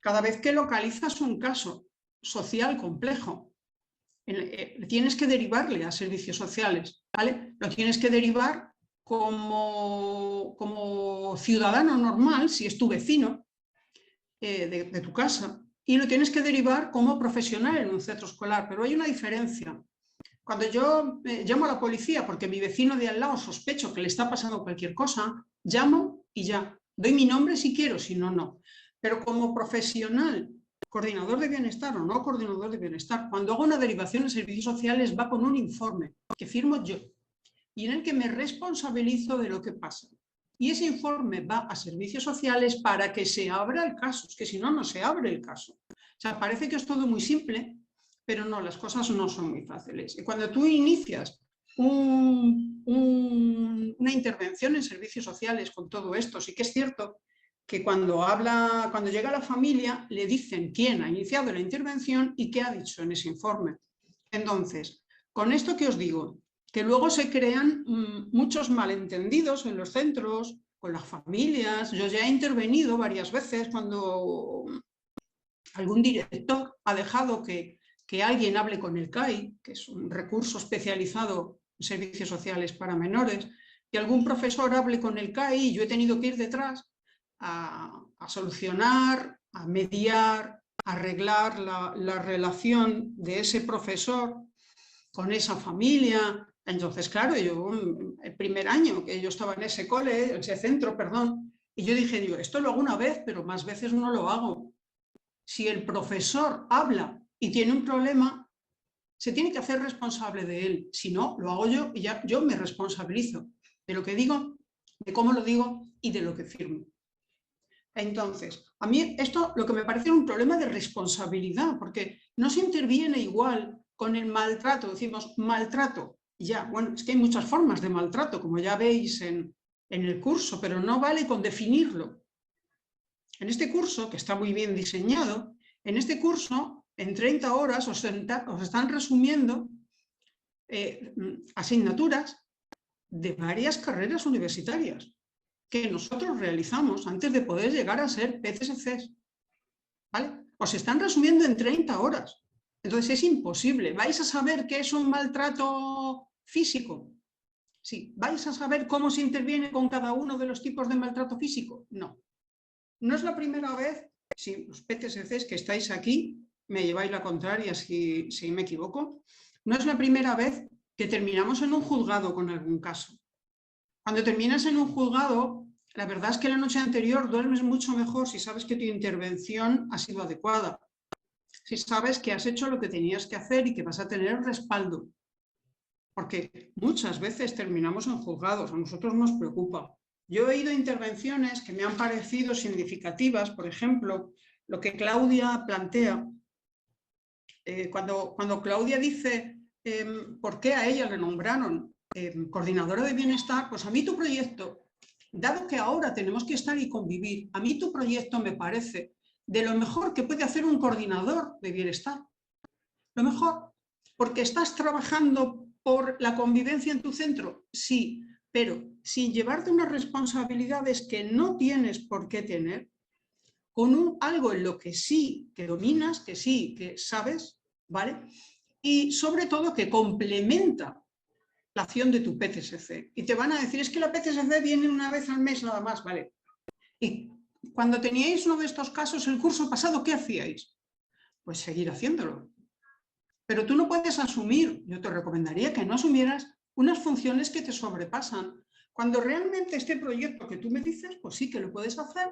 [SPEAKER 7] Cada vez que localizas un caso social complejo, tienes que derivarle a servicios sociales, ¿vale? Lo tienes que derivar como ciudadano normal, si es tu vecino de tu casa, y lo tienes que derivar como profesional en un centro escolar. Pero hay una diferencia. Cuando yo llamo a la policía porque mi vecino de al lado sospecho que le está pasando cualquier cosa, llamo y ya. Doy mi nombre si quiero, si no, no. Pero como profesional, coordinador de bienestar o no coordinador de bienestar, cuando hago una derivación en servicios sociales va con un informe que firmo yo y en el que me responsabilizo de lo que pasa. Y ese informe va a servicios sociales para que se abra el caso, es que si no, no se abre el caso. O sea, parece que es todo muy simple, pero no, las cosas no son muy fáciles. Y cuando tú inicias una intervención en servicios sociales con todo esto, sí que es cierto que cuando llega la familia le dicen quién ha iniciado la intervención y qué ha dicho en ese informe. Entonces, con esto que os digo, que luego se crean muchos malentendidos en los centros, con las familias. Yo ya he intervenido varias veces cuando algún director ha dejado que alguien hable con el CAI, que es un recurso especializado en servicios sociales para menores, y algún profesor hable con el CAI y yo he tenido que ir detrás a solucionar, a mediar, a arreglar la relación de ese profesor con esa familia. Entonces, claro, yo el primer año que yo estaba en ese cole, ese centro, perdón, y yo dije, esto lo hago una vez, pero más veces no lo hago. Si el profesor habla y tiene un problema, se tiene que hacer responsable de él. Si no, lo hago yo y ya yo me responsabilizo de lo que digo, de cómo lo digo y de lo que firmo. Entonces, a mí esto lo que me parece un problema de responsabilidad, porque no se interviene igual con el maltrato. Decimos maltrato, ya, bueno, es que hay muchas formas de maltrato, como ya veis en el curso, pero no vale con definirlo. En este curso, que está muy bien diseñado, en este curso, en 30 horas os están resumiendo asignaturas de varias carreras universitarias que nosotros realizamos antes de poder llegar a ser PTSCs, ¿vale? Os están resumiendo en 30 horas. Entonces es imposible. ¿Vais a saber qué es un maltrato físico? Sí. ¿Vais a saber cómo se interviene con cada uno de los tipos de maltrato físico? No. No es la primera vez, si los PTSCs que estáis aquí me lleváis la contraria si me equivoco, no es la primera vez que terminamos en un juzgado con algún caso. Cuando terminas en un juzgado, la verdad es que la noche anterior duermes mucho mejor si sabes que tu intervención ha sido adecuada, si sabes que has hecho lo que tenías que hacer y que vas a tener respaldo. Porque muchas veces terminamos en juzgados, a nosotros nos preocupa. Yo he oído intervenciones que me han parecido significativas, por ejemplo, lo que Claudia plantea. Cuando Claudia dice por qué a ella le nombraron coordinadora de bienestar, pues a mí tu proyecto, dado que ahora tenemos que estar y convivir, a mí tu proyecto me parece de lo mejor que puede hacer un coordinador de bienestar. Lo mejor, porque estás trabajando por la convivencia en tu centro, sí, pero sin llevarte unas responsabilidades que no tienes por qué tener, con algo en lo que sí, que dominas, que sí, que sabes, ¿vale? Y sobre todo que complementa la acción de tu PCSC. Y te van a decir, es que la PCSC viene una vez al mes nada más, ¿vale? Y cuando teníais uno de estos casos, el curso pasado, ¿qué hacíais? Pues seguir haciéndolo. Pero tú no puedes asumir, yo te recomendaría que no asumieras unas funciones que te sobrepasan. Cuando realmente este proyecto que tú me dices, pues sí que lo puedes hacer,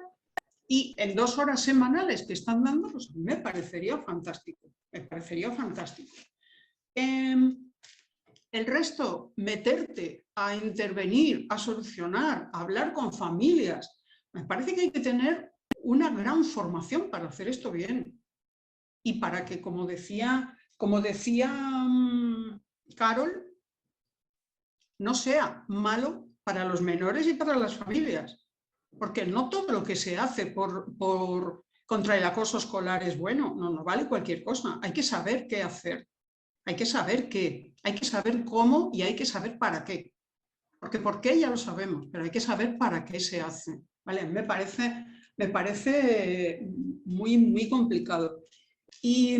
[SPEAKER 7] y en 2 horas semanales que están dando, pues me parecería fantástico. Me parecería fantástico. El resto, meterte a intervenir, a solucionar, a hablar con familias. Me parece que hay que tener una gran formación para hacer esto bien. Y para que, como decía Carol, no sea malo para los menores y para las familias. Porque no todo lo que se hace contra el acoso escolar es bueno, no vale cualquier cosa. Hay que saber qué hacer, hay que saber qué, hay que saber cómo y hay que saber para qué. Porque por qué ya lo sabemos, pero hay que saber para qué se hace. ¿Vale? Me parece muy, muy complicado. Y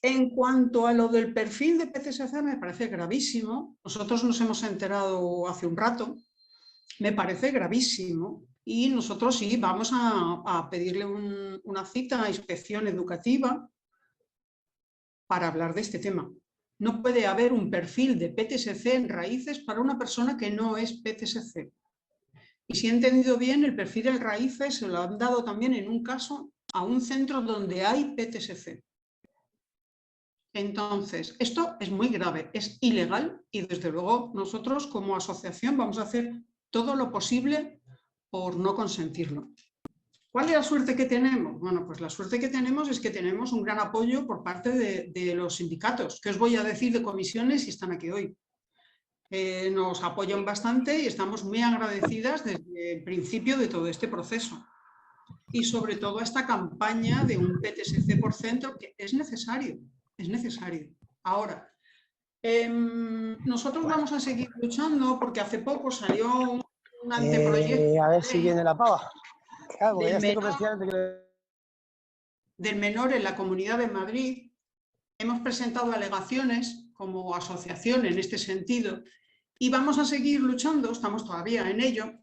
[SPEAKER 7] en cuanto a lo del perfil de PCSC, me parece gravísimo. Nosotros nos hemos enterado hace un rato. Me parece gravísimo y nosotros sí vamos a pedirle una cita a inspección educativa para hablar de este tema. No puede haber un perfil de PTSC en raíces para una persona que no es PTSC. Y si he entendido bien, el perfil en raíces se lo han dado también en un caso a un centro donde hay PTSC. Entonces, esto es muy grave, es ilegal y desde luego nosotros como asociación vamos a hacer todo lo posible por no consentirlo. ¿Cuál es la suerte que tenemos? Bueno, pues la suerte que tenemos es que tenemos un gran apoyo por parte de los sindicatos. ¿Qué os voy a decir de comisiones si están aquí hoy? Nos apoyan bastante y estamos muy agradecidas desde el principio de todo este proceso. Y sobre todo esta campaña de un PTSC por centro que es necesario, es necesario. Ahora, nosotros vamos a seguir luchando porque hace poco salió un anteproyecto
[SPEAKER 8] a ver si viene la pava. Claro,
[SPEAKER 7] del menor en la Comunidad de Madrid. Hemos presentado alegaciones como asociación en este sentido y vamos a seguir luchando, estamos todavía en ello,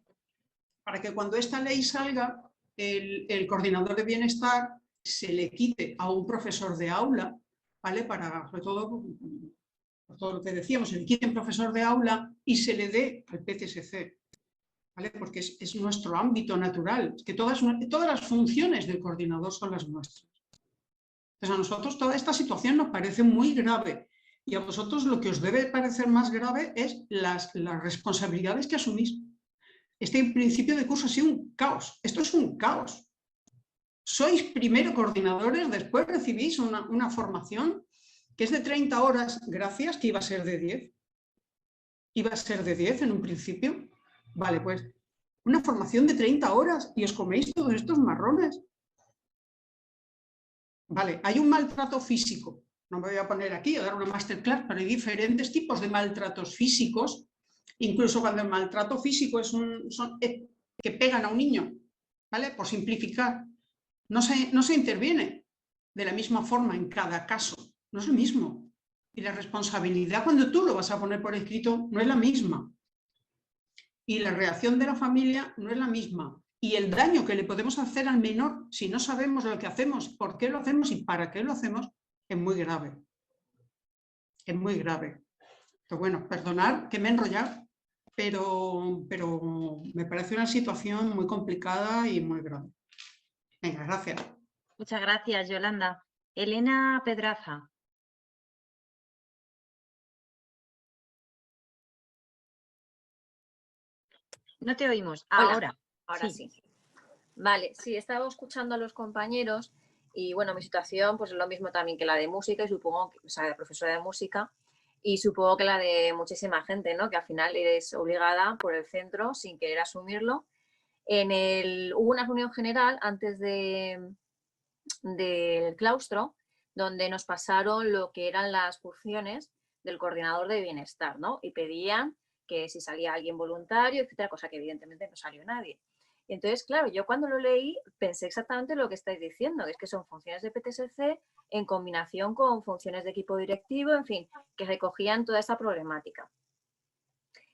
[SPEAKER 7] para que cuando esta ley salga, el coordinador de bienestar se le quite a un profesor de aula, ¿vale? Para, sobre todo, por todo lo que decíamos, se le quite un profesor de aula y se le dé al PTSC, ¿vale? Porque es nuestro ámbito natural, es que todas las funciones del coordinador son las nuestras. Entonces a nosotros toda esta situación nos parece muy grave y a vosotros lo que os debe parecer más grave es las responsabilidades que asumís. Este principio de curso ha sido un caos, esto es un caos. Sois primero coordinadores, después recibís una formación que es de 30 horas, gracias, que iba a ser de 10. Iba a ser de 10 en un principio. Vale, pues una formación de 30 horas y os coméis todos estos marrones. Vale, hay un maltrato físico. No me voy a poner aquí a dar una masterclass, pero hay diferentes tipos de maltratos físicos. Incluso cuando el maltrato físico es que pegan a un niño, ¿vale? Por simplificar, no se interviene de la misma forma en cada caso. No es lo mismo. Y la responsabilidad cuando tú lo vas a poner por escrito no es la misma. Y la reacción de la familia no es la misma. Y el daño que le podemos hacer al menor, si no sabemos lo que hacemos, por qué lo hacemos y para qué lo hacemos, es muy grave. Es muy grave. Pero bueno, perdonad que me he enrollado, pero me parece una situación muy complicada y muy grave. Venga, gracias.
[SPEAKER 1] Muchas gracias, Yolanda. Elena Pedraza. No te oímos.
[SPEAKER 9] Hola,
[SPEAKER 1] Ahora
[SPEAKER 9] sí. Vale, sí, estaba escuchando a los compañeros y bueno, mi situación pues es lo mismo también que la de música y supongo que, o sea, de profesora de música y supongo que la de muchísima gente, ¿no? Que al final eres obligada por el centro sin querer asumirlo. Hubo una reunión general antes del claustro donde nos pasaron lo que eran las funciones del coordinador de bienestar, ¿no? Y pedían que si salía alguien voluntario, etcétera, cosa que evidentemente no salió nadie. Y entonces, claro, yo cuando lo leí pensé exactamente lo que estáis diciendo, que es que son funciones de PTSC en combinación con funciones de equipo directivo, en fin, que recogían toda esa problemática.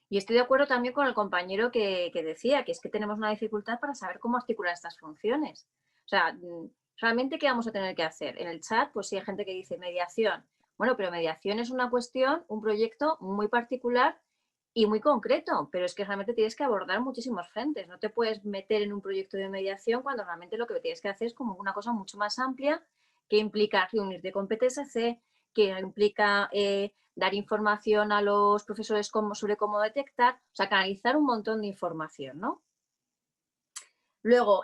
[SPEAKER 9] Y estoy de acuerdo también con el compañero que decía que es que tenemos una dificultad para saber cómo articular estas funciones. O sea, realmente, ¿qué vamos a tener que hacer? En el chat, pues sí hay gente que dice mediación. Bueno, pero mediación es una cuestión, un proyecto muy particular y muy concreto, pero es que realmente tienes que abordar muchísimos frentes. No te puedes meter en un proyecto de mediación cuando realmente lo que tienes que hacer es como una cosa mucho más amplia que implica reunirte con PTSC, que implica dar información a los profesores sobre cómo detectar, o sea, canalizar un montón de información, ¿no? Luego,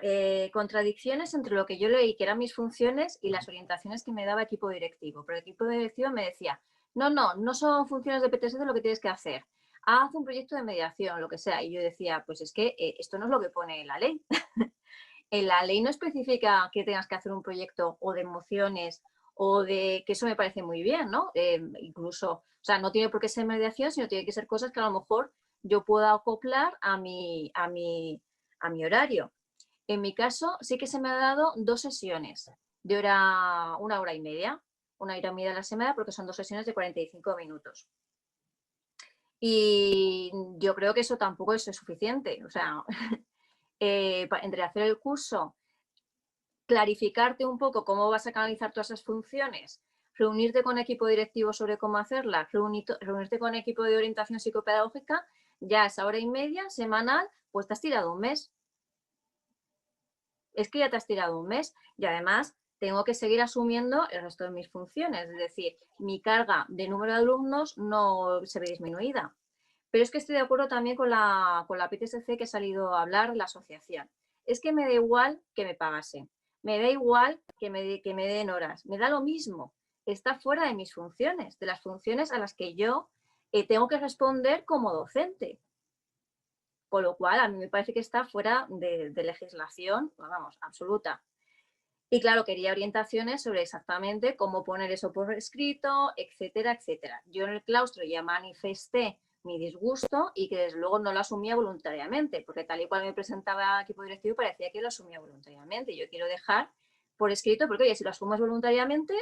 [SPEAKER 9] contradicciones entre lo que yo leí, que eran mis funciones, y las orientaciones que me daba equipo directivo. Pero el equipo directivo me decía, no son funciones de PTSC lo que tienes que hacer. Haz un proyecto de mediación, lo que sea. Y yo decía, pues es que esto no es lo que pone la ley. En la ley no especifica que tengas que hacer un proyecto o de emociones o de, que eso me parece muy bien, ¿no? Incluso, o sea, no tiene por qué ser mediación, sino tiene que ser cosas que a lo mejor yo pueda acoplar a mi horario. En mi caso, sí que se me ha dado 2 sesiones de una hora y media a la semana, porque son 2 sesiones de 45 minutos. Y yo creo que eso tampoco es suficiente. O sea, entre hacer el curso, clarificarte un poco cómo vas a canalizar todas esas funciones, reunirte con equipo directivo sobre cómo hacerlas, reunirte con equipo de orientación psicopedagógica, ya esa hora y media semanal, pues te has tirado un mes. Es que ya te has tirado un mes y además tengo que seguir asumiendo el resto de mis funciones, es decir, mi carga de número de alumnos no se ve disminuida. Pero es que estoy de acuerdo también con la PTSC que ha salido a hablar, la asociación. Es que me da igual que me pagasen, me da igual que me den horas, me da lo mismo, está fuera de mis funciones, de las funciones a las que yo tengo que responder como docente. Con lo cual, a mí me parece que está fuera de legislación, vamos, absoluta. Y claro, quería orientaciones sobre exactamente cómo poner eso por escrito, etcétera, etcétera. Yo en el claustro ya manifesté mi disgusto y que desde luego no lo asumía voluntariamente, porque tal y cual me presentaba el equipo directivo parecía que lo asumía voluntariamente. Yo quiero dejar por escrito, porque oye, si lo asumas voluntariamente,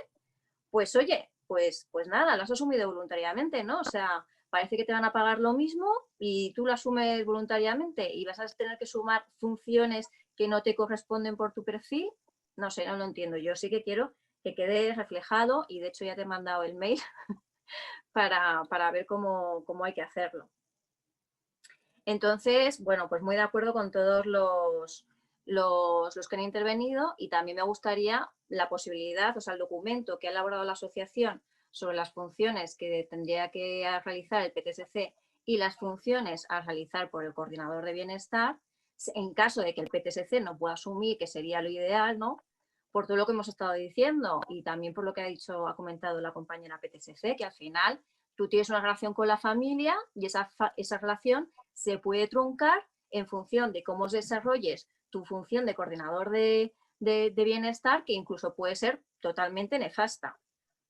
[SPEAKER 9] pues oye, pues nada, lo has asumido voluntariamente, ¿no? O sea, parece que te van a pagar lo mismo y tú lo asumes voluntariamente y vas a tener que sumar funciones que no te corresponden por tu perfil. No sé, no lo entiendo. Yo sí que quiero que quede reflejado y de hecho ya te he mandado el mail para ver cómo hay que hacerlo. Entonces, bueno, pues muy de acuerdo con todos los que han intervenido y también me gustaría la posibilidad, o sea, el documento que ha elaborado la asociación sobre las funciones que tendría que realizar el PTSC y las funciones a realizar por el coordinador de bienestar, en caso de que el PTSC no pueda asumir, que sería lo ideal, ¿no? Por todo lo que hemos estado diciendo y también por lo que ha comentado la compañera PTSC, que al final tú tienes una relación con la familia y esa relación se puede truncar en función de cómo desarrolles tu función de coordinador de bienestar, que incluso puede ser totalmente nefasta,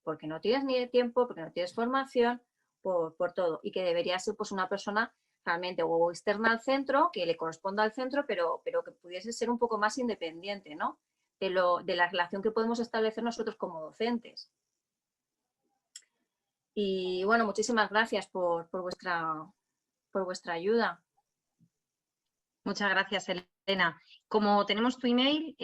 [SPEAKER 9] porque no tienes ni tiempo, porque no tienes formación, por todo, y que debería ser pues una persona realmente o externa al centro, que le corresponda al centro, pero que pudiese ser un poco más independiente, ¿no? De la relación que podemos establecer nosotros como docentes. Y bueno, muchísimas gracias por vuestra ayuda.
[SPEAKER 1] Muchas gracias, Elena. Como tenemos tu email,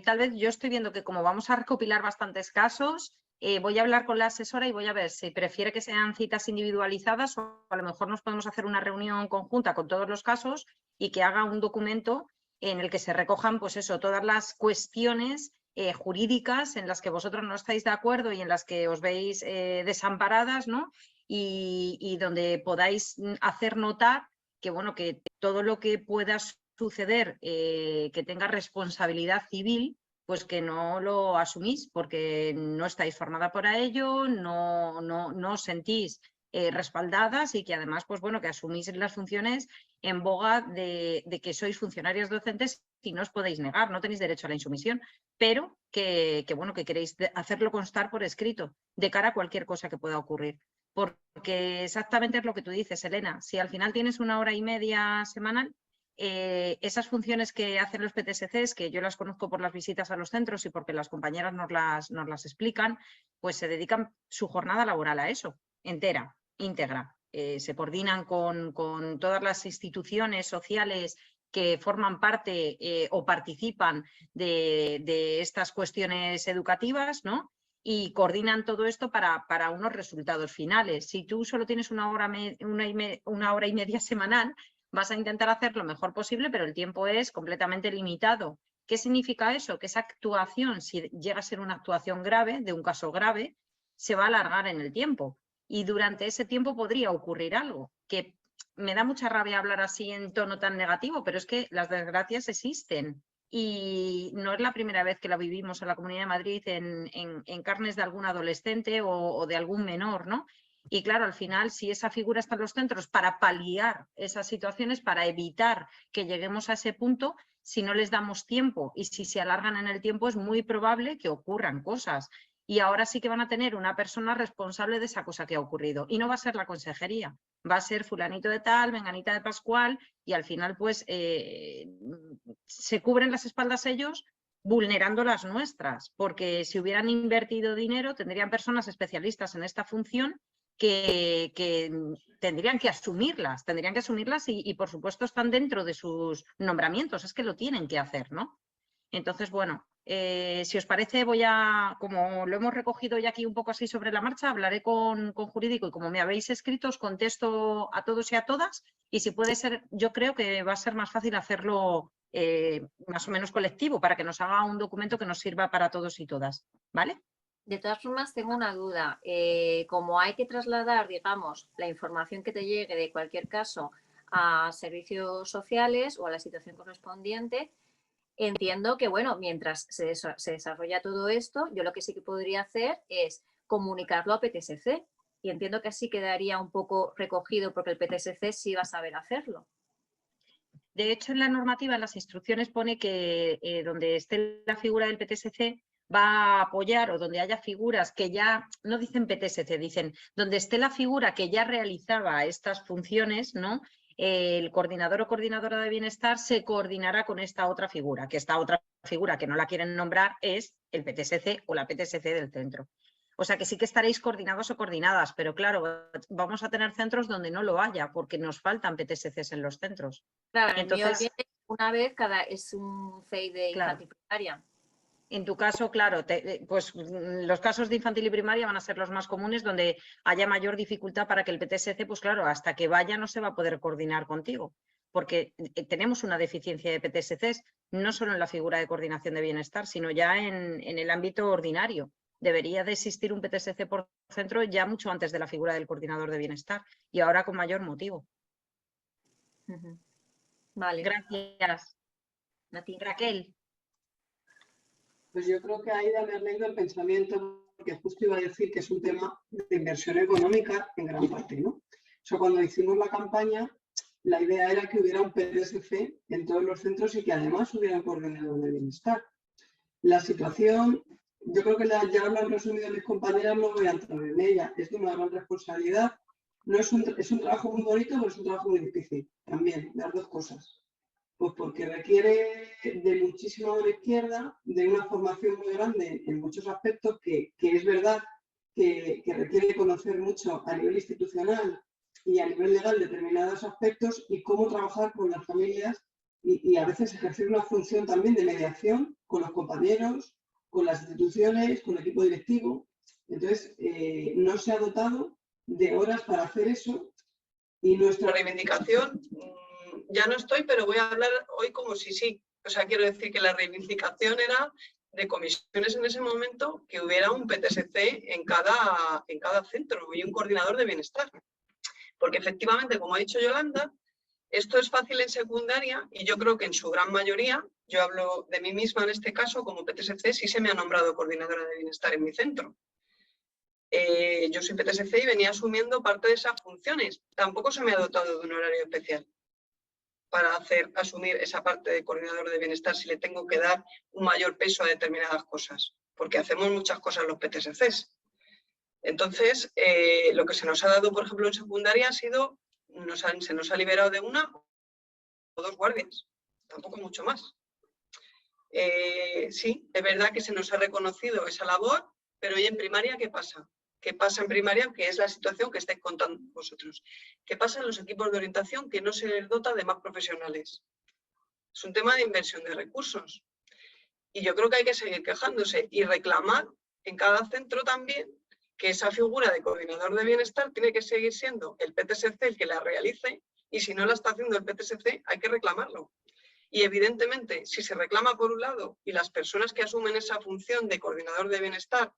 [SPEAKER 1] tal vez yo estoy viendo que como vamos a recopilar bastantes casos, voy a hablar con la asesora y voy a ver si prefiere que sean citas individualizadas o a lo mejor nos podemos hacer una reunión conjunta con todos los casos y que haga un documento en el que se recojan, pues eso, todas las cuestiones jurídicas en las que vosotros no estáis de acuerdo y en las que os veis desamparadas, ¿no? Y donde podáis hacer notar que, bueno, que todo lo que pueda suceder que tenga responsabilidad civil, pues que no lo asumís porque no estáis formada para ello, no os sentís respaldadas y que además, pues bueno, que asumís las funciones en boga de que sois funcionarias docentes y no os podéis negar, no tenéis derecho a la insumisión, pero que bueno, que queréis hacerlo constar por escrito de cara a cualquier cosa que pueda ocurrir. Porque exactamente es lo que tú dices, Elena, si al final tienes 1 hora y media semanal, esas funciones que hacen los PTSCs, que yo las conozco por las visitas a los centros y porque las compañeras nos las explican, pues se dedican su jornada laboral a eso, entera, íntegra. Se coordinan con todas las instituciones sociales que forman parte o participan de estas cuestiones educativas, ¿no? Y coordinan todo esto para unos resultados finales. Si tú solo tienes 1 hora, 1 hora y media semanal, vas a intentar hacer lo mejor posible, pero el tiempo es completamente limitado. ¿Qué significa eso? Que esa actuación, si llega a ser una actuación grave, de un caso grave, se va a alargar en el tiempo. Y durante ese tiempo podría ocurrir algo, que me da mucha rabia hablar así en tono tan negativo, pero es que las desgracias existen. Y no es la primera vez que la vivimos en la Comunidad de Madrid en carnes de algún adolescente o de algún menor, ¿no? Y claro, al final, si esa figura está en los centros para paliar esas situaciones, para evitar que lleguemos a ese punto, si no les damos tiempo y si se alargan en el tiempo, es muy probable que ocurran cosas. Y ahora sí que van a tener una persona responsable de esa cosa que ha ocurrido. Y no va a ser la consejería, va a ser fulanito de tal, menganita de Pascual, y al final pues se cubren las espaldas ellos vulnerando las nuestras, porque si hubieran invertido dinero tendrían personas especialistas en esta función que tendrían que asumirlas y por supuesto están dentro de sus nombramientos, es que lo tienen que hacer, ¿no? Entonces, bueno, si os parece, como lo hemos recogido ya aquí un poco así sobre la marcha, hablaré con jurídico y como me habéis escrito, os contesto a todos y a todas y si puede ser, yo creo que va a ser más fácil hacerlo más o menos colectivo para que nos haga un documento que nos sirva para todos y todas, ¿vale?
[SPEAKER 9] De todas formas, tengo una duda. Como hay que trasladar, digamos, la información que te llegue de cualquier caso a servicios sociales o a la situación correspondiente, entiendo que, bueno, mientras se desarrolla todo esto, yo lo que sí que podría hacer es comunicarlo a PTSC y entiendo que así quedaría un poco recogido porque el PTSC sí va a saber hacerlo.
[SPEAKER 1] De hecho, en la normativa, en las instrucciones pone que donde esté la figura del PTSC va a apoyar o donde haya figuras que ya, no dicen PTSC, dicen donde esté la figura que ya realizaba estas funciones, ¿no? El coordinador o coordinadora de bienestar se coordinará con esta otra figura, que esta otra figura que no la quieren nombrar es el PTSC o la PTSC del centro. O sea que sí que estaréis coordinados o coordinadas, pero claro, vamos a tener centros donde no lo haya porque nos faltan PTSCs en los centros.
[SPEAKER 9] Claro, entonces una vez es un CEI de infantil primaria.
[SPEAKER 1] En tu caso, claro, pues los casos de infantil y primaria van a ser los más comunes donde haya mayor dificultad para que el PTSC, pues claro, hasta que vaya no se va a poder coordinar contigo, porque tenemos una deficiencia de PTSCs, no solo en la figura de coordinación de bienestar, sino ya en el ámbito ordinario. Debería de existir un PTSC por centro ya mucho antes de la figura del coordinador de bienestar y ahora con mayor motivo.
[SPEAKER 9] Vale.
[SPEAKER 1] Gracias. Raquel.
[SPEAKER 10] Pues yo creo que Aida me ha leído el pensamiento, porque justo iba a decir que es un tema de inversión económica en gran parte, ¿no? O sea, cuando hicimos la campaña, la idea era que hubiera un PTSC en todos los centros y que además hubiera un coordinador de bienestar. La situación, yo creo que ya lo han resumido mis compañeras, no voy a entrar en ella, es de una gran responsabilidad. No es un trabajo muy bonito, pero es un trabajo muy difícil también, las dos cosas. Pues porque requiere de muchísima mano izquierda, de una formación muy grande en muchos aspectos, que es verdad que requiere conocer mucho a nivel institucional y a nivel legal determinados aspectos y cómo trabajar con las familias y a veces ejercer una función también de mediación con los compañeros, con las instituciones, con el equipo directivo. Entonces, no se ha dotado de horas para hacer eso y nuestra reivindicación... Ya no estoy, pero voy a hablar hoy como si sí. O sea, quiero decir que la reivindicación era de comisiones en ese momento que hubiera un PTSC en cada centro y un coordinador de bienestar. Porque efectivamente, como ha dicho Yolanda, Esto es fácil en secundaria y yo creo que en su gran mayoría, yo hablo de mí misma en este caso, como PTSC, sí se me ha nombrado coordinadora de bienestar en mi centro. Yo soy PTSC y venía asumiendo parte de esas funciones. Tampoco se me ha dotado de un horario especial para asumir esa parte de coordinador de bienestar si le tengo que dar un mayor peso a determinadas cosas, porque hacemos muchas cosas los PTSCs. Entonces, lo que se nos ha dado, por ejemplo, en secundaria ha sido, se nos ha liberado de una o dos guardias, tampoco mucho más. Sí, es verdad que se nos ha reconocido esa labor, pero ¿y en primaria qué pasa? ¿Qué pasa en primaria? Que es la situación que estáis contando vosotros. ¿Qué pasa en los equipos de orientación que no se les dota de más profesionales? Es un tema de inversión de recursos. Y yo creo que hay que seguir quejándose y reclamar en cada centro también que esa figura de coordinador de bienestar tiene que seguir siendo el PTSC el que la realice, y si no la está haciendo el PTSC hay que reclamarlo. Y evidentemente, si se reclama por un lado y las personas que asumen esa función de coordinador de bienestar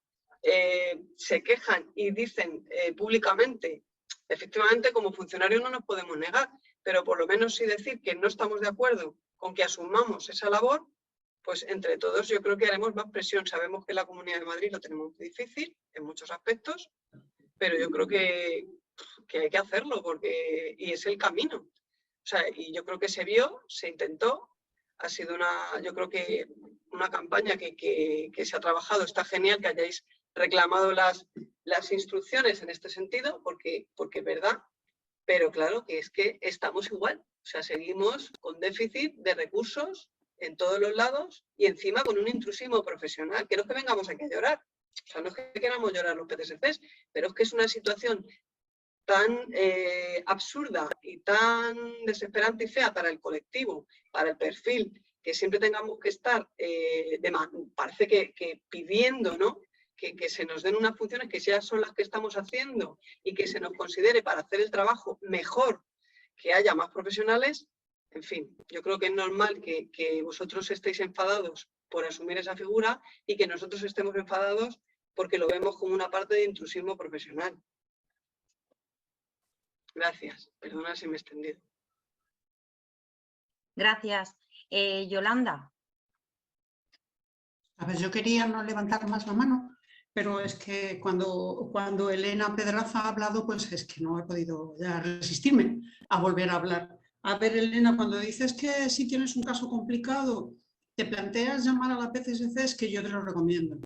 [SPEAKER 10] se quejan y dicen públicamente, efectivamente como funcionarios no nos podemos negar, pero por lo menos sí decir que no estamos de acuerdo con que asumamos esa labor, pues entre todos yo creo que haremos más presión. Sabemos que en la Comunidad de Madrid lo tenemos muy difícil en muchos aspectos, pero yo creo que hay que hacerlo y es el camino. O sea, y yo creo que se vio, se intentó, ha sido yo creo que una campaña que se ha trabajado, está genial que hayáis reclamado las instrucciones en este sentido, porque es verdad, pero claro que es que estamos igual, o sea, seguimos con déficit de recursos en todos los lados y encima con un intrusismo profesional, que no es que vengamos aquí a llorar, o sea, no es que queramos llorar los PTSCs, pero es que es una situación tan absurda y tan desesperante y fea para el colectivo, para el perfil, que siempre tengamos que estar, parece que pidiendo, ¿no?, que se nos den unas funciones que ya son las que estamos haciendo y que se nos considere para hacer el trabajo mejor, que haya más profesionales. En fin, yo creo que es normal que vosotros estéis enfadados por asumir esa figura y que nosotros estemos enfadados porque lo vemos como una parte de intrusismo profesional. Gracias. Perdona si me he extendido.
[SPEAKER 1] Gracias. Yolanda.
[SPEAKER 7] A ver, yo quería no levantar más la mano, pero es que cuando Elena Pedraza ha hablado, pues es que no he podido ya resistirme a volver a hablar. A ver, Elena, cuando dices que si tienes un caso complicado, te planteas llamar a la PCSC, es que yo te lo recomiendo.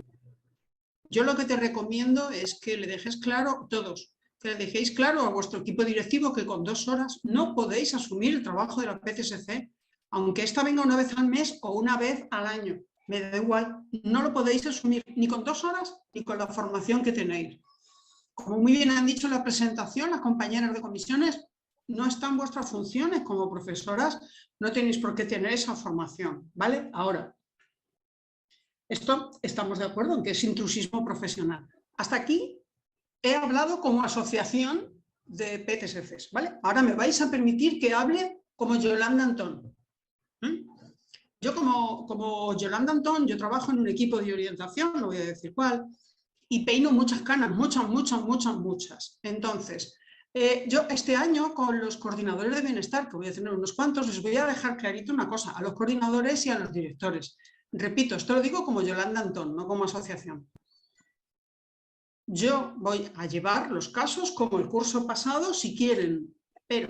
[SPEAKER 7] Yo lo que te recomiendo es que le dejes claro, todos, que le dejéis claro a vuestro equipo directivo que con 2 horas no podéis asumir el trabajo de la PCSC, aunque esta venga una vez al mes o una vez al año. Me da igual, no lo podéis asumir ni con 2 horas ni con la formación que tenéis. Como muy bien han dicho en la presentación, las compañeras de comisiones, no están vuestras funciones como profesoras, no tenéis por qué tener esa formación, ¿vale? Ahora, esto estamos de acuerdo en que es intrusismo profesional. Hasta aquí he hablado como asociación de PTSCs, ¿vale? Ahora me vais a permitir que hable como Yolanda Antón. Yo como Yolanda Antón, yo trabajo en un equipo de orientación, no voy a decir cuál, y peino muchas canas, muchas. Entonces, yo este año con los coordinadores de bienestar, que voy a tener unos cuantos, les voy a dejar clarito una cosa, a los coordinadores y a los directores. Repito, esto lo digo como Yolanda Antón, no como asociación. Yo voy a llevar los casos como el curso pasado si quieren, pero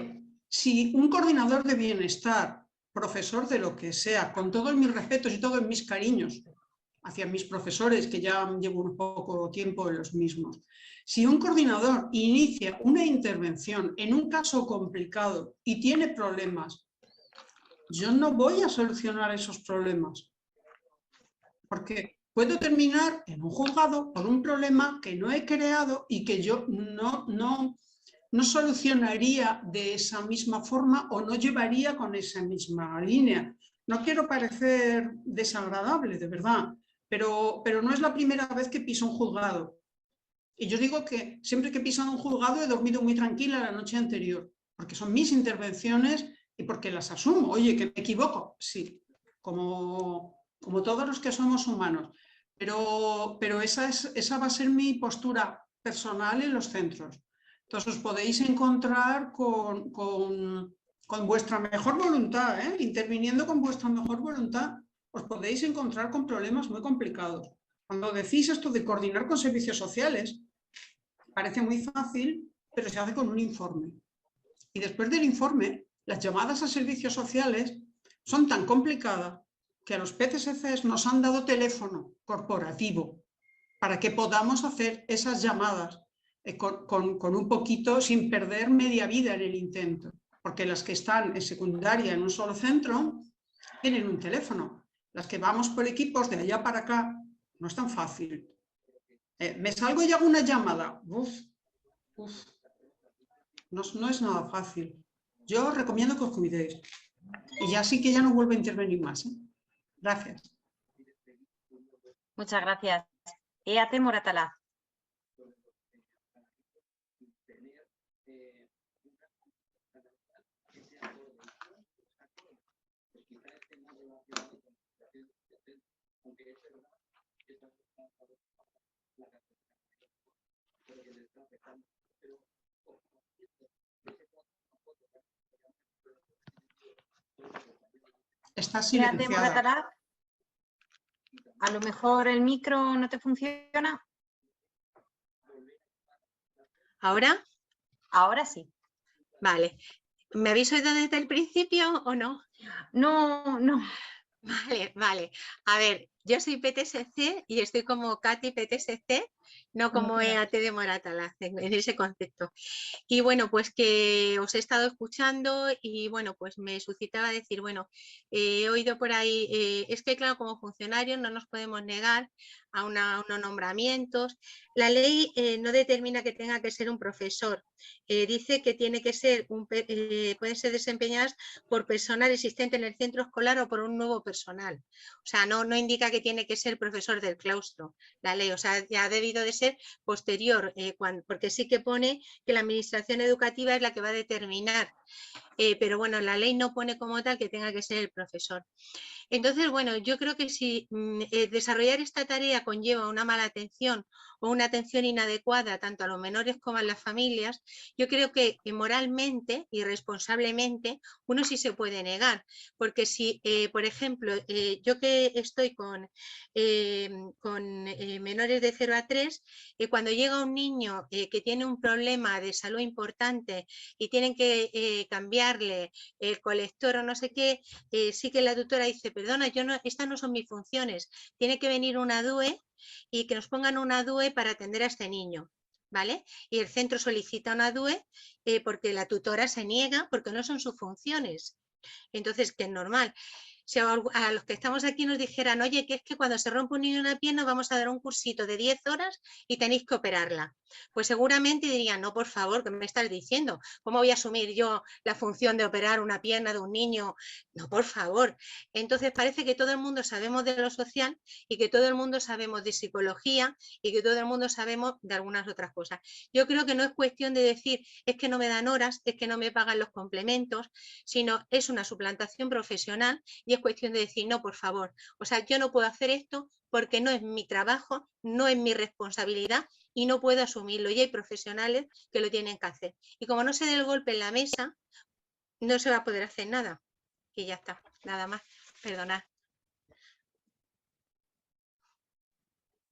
[SPEAKER 7] si un coordinador de bienestar, profesor de lo que sea, con todos mis respetos y todos mis cariños hacia mis profesores, que ya llevo un poco tiempo en los mismos, si un coordinador inicia una intervención en un caso complicado y tiene problemas, yo no voy a solucionar esos problemas, porque puedo terminar en un juzgado por un problema que no he creado y que yo no solucionaría de esa misma forma o no llevaría con esa misma línea. No quiero parecer desagradable, de verdad, pero no es la primera vez que piso un juzgado. Y yo digo que siempre que he pisado un juzgado he dormido muy tranquila la noche anterior, porque son mis intervenciones y porque las asumo. Oye, que me equivoco, sí, como todos los que somos humanos, pero esa va a ser mi postura personal en los centros. Entonces os podéis encontrar con con vuestra mejor voluntad, interviniendo con vuestra mejor voluntad, os podéis encontrar con problemas muy complicados. Cuando decís esto de coordinar con servicios sociales, parece muy fácil, pero se hace con un informe. Y después del informe, las llamadas a servicios sociales son tan complicadas que a los PCSCs nos han dado teléfono corporativo para que podamos hacer esas llamadas con un poquito, sin perder media vida en el intento. Porque las que están en secundaria en un solo centro tienen un teléfono. Las que vamos por equipos de allá para acá no es tan fácil. Me salgo y hago una llamada. No es nada fácil. Yo os recomiendo que os cuidéis. Y ya sí que ya no vuelvo a intervenir más. Gracias.
[SPEAKER 1] Muchas gracias. Eate Moratalá.
[SPEAKER 7] Está silenciada.
[SPEAKER 1] A lo mejor el micro no te funciona.
[SPEAKER 11] ¿Ahora?
[SPEAKER 1] Ahora sí.
[SPEAKER 11] Vale. ¿Me habéis oído desde el principio o no?
[SPEAKER 1] No, no.
[SPEAKER 11] Vale, vale. A ver, yo soy PTSC y estoy como Katy PTSC, no como EAT de Moratalaz, en ese concepto. Y bueno, pues que os he estado escuchando y bueno, pues me suscitaba decir, bueno, he oído por ahí, es que claro, como funcionarios no nos podemos negar a unos nombramientos. La ley no determina que tenga que ser un profesor, dice que tiene que ser, pueden ser desempeñadas por personal existente en el centro escolar o por un nuevo personal. O sea, no indica que tiene que ser profesor del claustro, la ley, o sea, ya ha debido de ser posterior, porque sí que pone que la administración educativa es la que va a determinar, pero bueno, la ley no pone como tal que tenga que ser el profesor. Entonces, bueno, yo creo que si desarrollar esta tarea conlleva una mala atención o una atención inadecuada tanto a los menores como a las familias, yo creo que moralmente y responsablemente uno sí se puede negar, porque si, por ejemplo, yo que estoy con menores de 0 a 3, cuando llega un niño que tiene un problema de salud importante y tienen que cambiarle el colector o no sé qué, sí que la tutora dice, perdona, estas no son mis funciones, tiene que venir una DUE y que nos pongan una DUE para atender a este niño, ¿vale? Y el centro solicita una DUE porque la tutora se niega porque no son sus funciones. Entonces, que es normal. Si a los que estamos aquí nos dijeran, oye, que es que cuando se rompe un niño una pierna vamos a dar un cursito de 10 horas y tenéis que operarla. Pues seguramente dirían, no, por favor, ¿qué me estás diciendo? ¿Cómo voy a asumir yo la función de operar una pierna de un niño? No, por favor. Entonces parece que todo el mundo sabemos de lo social y que todo el mundo sabemos de psicología y que todo el mundo sabemos de algunas otras cosas. Yo creo que no es cuestión de decir, es que no me dan horas, es que no me pagan los complementos, sino es una suplantación profesional y es cuestión de decir, no, por favor, o sea, yo no puedo hacer esto porque no es mi trabajo, no es mi responsabilidad y no puedo asumirlo. Y hay profesionales que lo tienen que hacer. Y como no se dé el golpe en la mesa, no se va a poder hacer nada. Y ya está, nada más. Perdonad.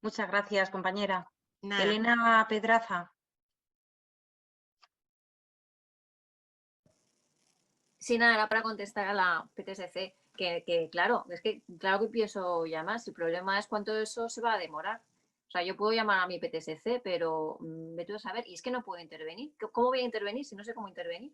[SPEAKER 1] Muchas gracias, compañera.
[SPEAKER 11] Nada.
[SPEAKER 1] Elena Pedraza.
[SPEAKER 9] Sí, nada, era para contestar a la PTSC, que claro, es que claro que pienso llamar, si el problema es cuánto eso se va a demorar. O sea, yo puedo llamar a mi PTSC, pero me tengo que saber, y es que no puedo intervenir. ¿Cómo voy a intervenir si no sé cómo intervenir?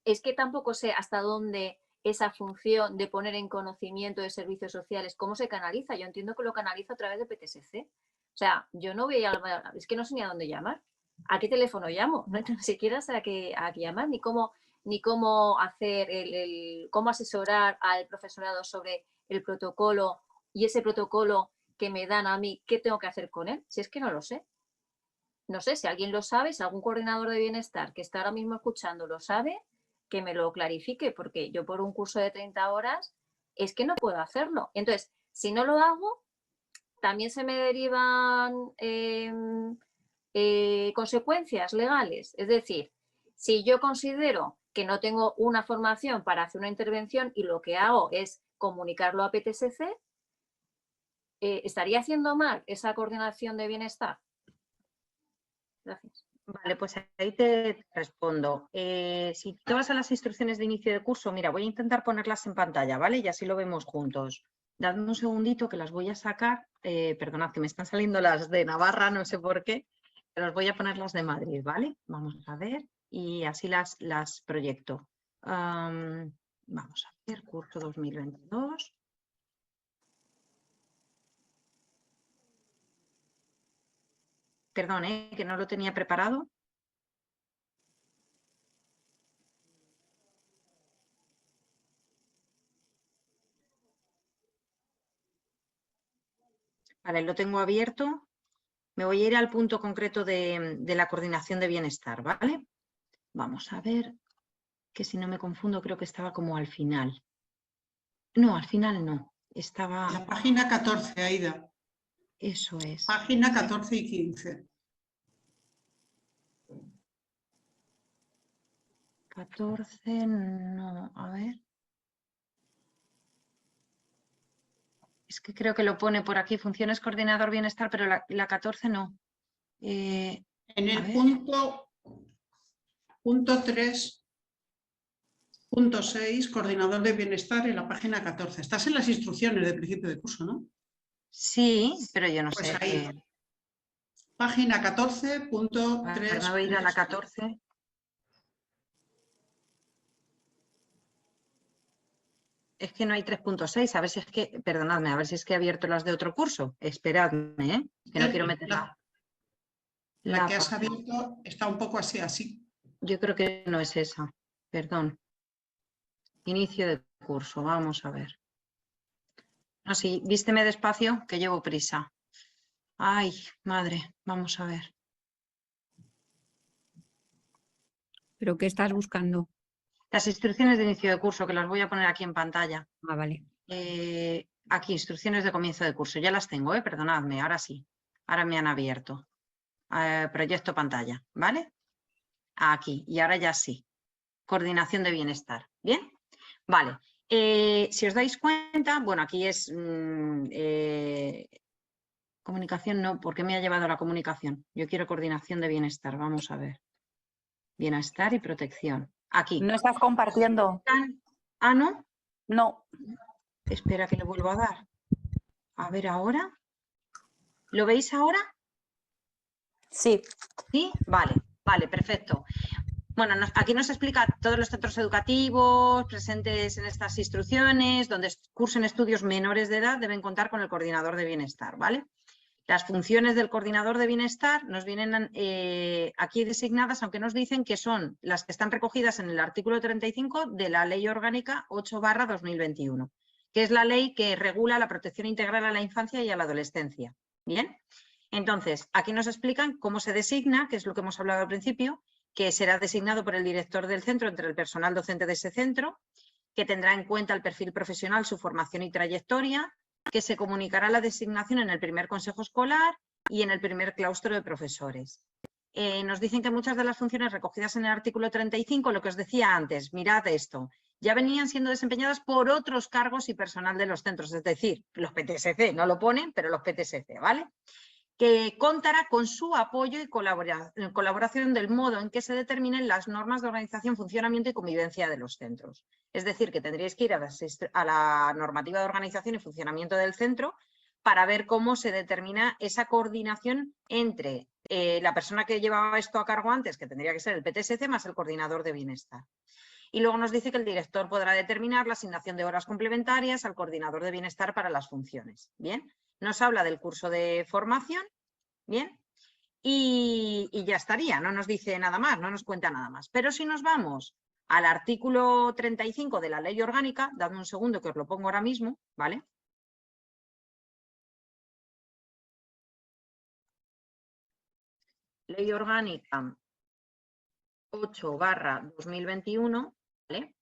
[SPEAKER 9] Es que tampoco sé hasta dónde esa función de poner en conocimiento de servicios sociales, cómo se canaliza. Yo entiendo que lo canaliza a través de PTSC. O sea, yo no voy a... Es que no sé ni a dónde llamar. ¿A qué teléfono llamo? No, ni siquiera sé a qué llamar, ni cómo hacer cómo asesorar al profesorado sobre el protocolo y ese protocolo que me dan a mí, ¿qué tengo que hacer con él? Si es que no lo sé. No sé, si alguien lo sabe, si algún coordinador de bienestar que está ahora mismo escuchando lo sabe, que me lo clarifique, porque yo por un curso de 30 horas es que no puedo hacerlo. Entonces, si no lo hago, también se me derivan consecuencias legales. Es decir, si yo considero que no tengo una formación para hacer una intervención y lo que hago es comunicarlo a PTSC, ¿estaría haciendo mal esa coordinación de bienestar? Gracias.
[SPEAKER 1] Vale, pues ahí te respondo. Si tú vas a las instrucciones de inicio de curso, mira, voy a intentar ponerlas en pantalla, ¿vale? Y así lo vemos juntos. Dadme un segundito que las voy a sacar. Perdonad, que me están saliendo las de Navarra, no sé por qué, pero os voy a poner las de Madrid, ¿vale? Vamos a ver y así las proyecto. Vamos a ver, curso 2022. Perdón, que no lo tenía preparado. Vale, lo tengo abierto. Me voy a ir al punto concreto de la coordinación de bienestar, ¿vale? Vamos a ver, que si no me confundo creo que estaba como al final. No, al final no. Estaba...
[SPEAKER 7] La página 14, Aida.
[SPEAKER 1] Eso es.
[SPEAKER 7] Página 14 y 15.
[SPEAKER 1] 14, no, a ver. Es que creo que lo pone por aquí, funciones coordinador bienestar, pero la 14 no.
[SPEAKER 7] En el punto 3.6, coordinador de bienestar, en la página 14. Estás en las instrucciones de principio de curso, ¿no?
[SPEAKER 1] Sí, pero yo no
[SPEAKER 7] Pues
[SPEAKER 1] sé.
[SPEAKER 7] ahí. Página 14.3.
[SPEAKER 1] Me voy a ir a la 14. Es que no hay 3.6, a ver si es que, perdonadme, a ver si es que he abierto las de otro curso. Esperadme, que no quiero meterla.
[SPEAKER 7] La que has abierto está un poco así.
[SPEAKER 1] Yo creo que no es esa, perdón. Inicio de curso, vamos a ver. No, sí, vísteme despacio, que llevo prisa. Ay, madre, vamos a ver.
[SPEAKER 3] ¿Pero qué estás buscando?
[SPEAKER 1] Las instrucciones de inicio de curso, que las voy a poner aquí en pantalla.
[SPEAKER 3] Ah, vale.
[SPEAKER 1] Aquí, instrucciones de comienzo de curso. Ya las tengo, perdonadme, ahora sí. Ahora me han abierto. Proyecto pantalla, ¿vale? Aquí, y ahora ya sí. Coordinación de bienestar. ¿Bien? Vale. Si os dais cuenta, bueno, aquí es comunicación, no, ¿por qué me ha llevado a la comunicación? Yo quiero coordinación de bienestar, vamos a ver. Bienestar y protección. Aquí.
[SPEAKER 2] ¿No estás compartiendo?
[SPEAKER 1] Ah, ¿no?
[SPEAKER 2] No.
[SPEAKER 1] Espera que le vuelvo a dar. A ver ahora. ¿Lo veis ahora?
[SPEAKER 2] Sí.
[SPEAKER 1] ¿Sí? Vale, vale, perfecto. Bueno, aquí nos explica todos los centros educativos presentes en estas instrucciones, donde cursen estudios menores de edad, deben contar con el coordinador de bienestar, ¿vale? Las funciones del coordinador de bienestar nos vienen aquí designadas, aunque nos dicen que son las que están recogidas en el artículo 35 de la Ley Orgánica 8/2021, que es la ley que regula la protección integral a la infancia y a la adolescencia. ¿Bien? Entonces, aquí nos explican cómo se designa, que es lo que hemos hablado al principio, que será designado por el director del centro entre el personal docente de ese centro, que tendrá en cuenta el perfil profesional, su formación y trayectoria, que se comunicará la designación en el primer consejo escolar y en el primer claustro de profesores. Nos dicen que muchas de las funciones recogidas en el artículo 35, lo que os decía antes, mirad esto, ya venían siendo desempeñadas por otros cargos y personal de los centros, es decir, los PTSC, no lo ponen, pero los PTSC, ¿vale? Que contará con su apoyo y colaboración del modo en que se determinen las normas de organización, funcionamiento y convivencia de los centros. Es decir, que tendríais que ir a la normativa de organización y funcionamiento del centro para ver cómo se determina esa coordinación entre la persona que llevaba esto a cargo antes, que tendría que ser el PTSC, más el coordinador de bienestar. Y luego nos dice que el director podrá determinar la asignación de horas complementarias al coordinador de bienestar para las funciones. ¿Bien? Nos habla del curso de formación, ¿bien? Y ya estaría, no nos dice nada más, no nos cuenta nada más. Pero si nos vamos al artículo 35 de la Ley Orgánica, dadme un segundo que os lo pongo ahora mismo, ¿vale? Ley Orgánica 8/2021, ¿vale?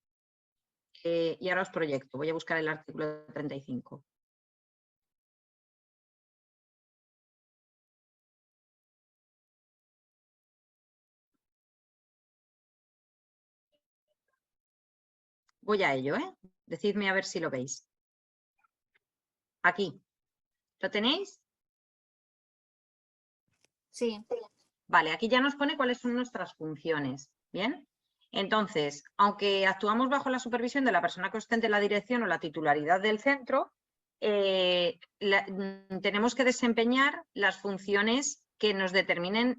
[SPEAKER 1] Y ahora os proyecto, voy a buscar el artículo 35. Voy a ello, ¿eh? Decidme a ver si lo veis. Aquí. ¿Lo tenéis?
[SPEAKER 9] Sí.
[SPEAKER 1] Vale, aquí ya nos pone cuáles son nuestras funciones. ¿Bien? Entonces, aunque actuamos bajo la supervisión de la persona que ostente la dirección o la titularidad del centro, tenemos que desempeñar las funciones que nos determinen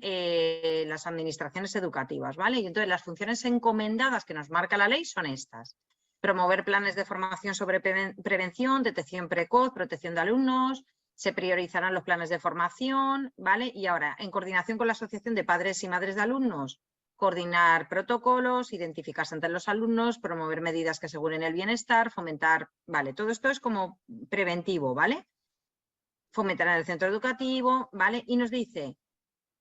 [SPEAKER 1] las administraciones educativas, ¿vale? Y entonces las funciones encomendadas que nos marca la ley son estas. Promover planes de formación sobre prevención, detección precoz, protección de alumnos, se priorizarán los planes de formación, ¿vale? Y ahora, en coordinación con la Asociación de Padres y Madres de Alumnos, coordinar protocolos, identificarse entre los alumnos, promover medidas que aseguren el bienestar, fomentar, ¿vale? Todo esto es como preventivo, ¿vale? Fomentar en el centro educativo, ¿vale? Y nos dice,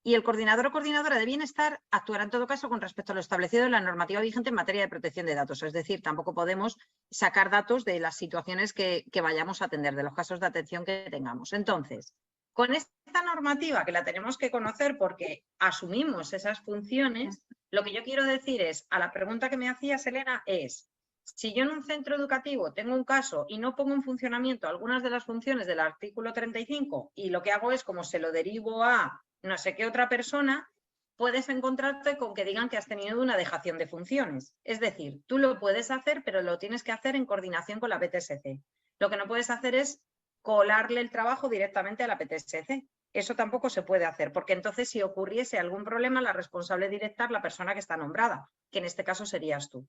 [SPEAKER 1] y el coordinador o coordinadora de bienestar actuará en todo caso con respecto a lo establecido en la normativa vigente en materia de protección de datos. Es decir, tampoco podemos sacar datos de las situaciones que vayamos a atender, de los casos de atención que tengamos. Entonces, con esta normativa que la tenemos que conocer porque asumimos esas funciones, lo que yo quiero decir es, a la pregunta que me hacías, Elena, es, si yo en un centro educativo tengo un caso y no pongo en funcionamiento algunas de las funciones del artículo 35 y lo que hago es como se lo derivo a no sé qué otra persona, puedes encontrarte con que digan que has tenido una dejación de funciones. Es decir, tú lo puedes hacer, pero lo tienes que hacer en coordinación con la PTSC. Lo que no puedes hacer es colarle el trabajo directamente a la PTSC. Eso tampoco se puede hacer, porque entonces si ocurriese algún problema, la responsable directa es la persona que está nombrada, que en este caso serías tú.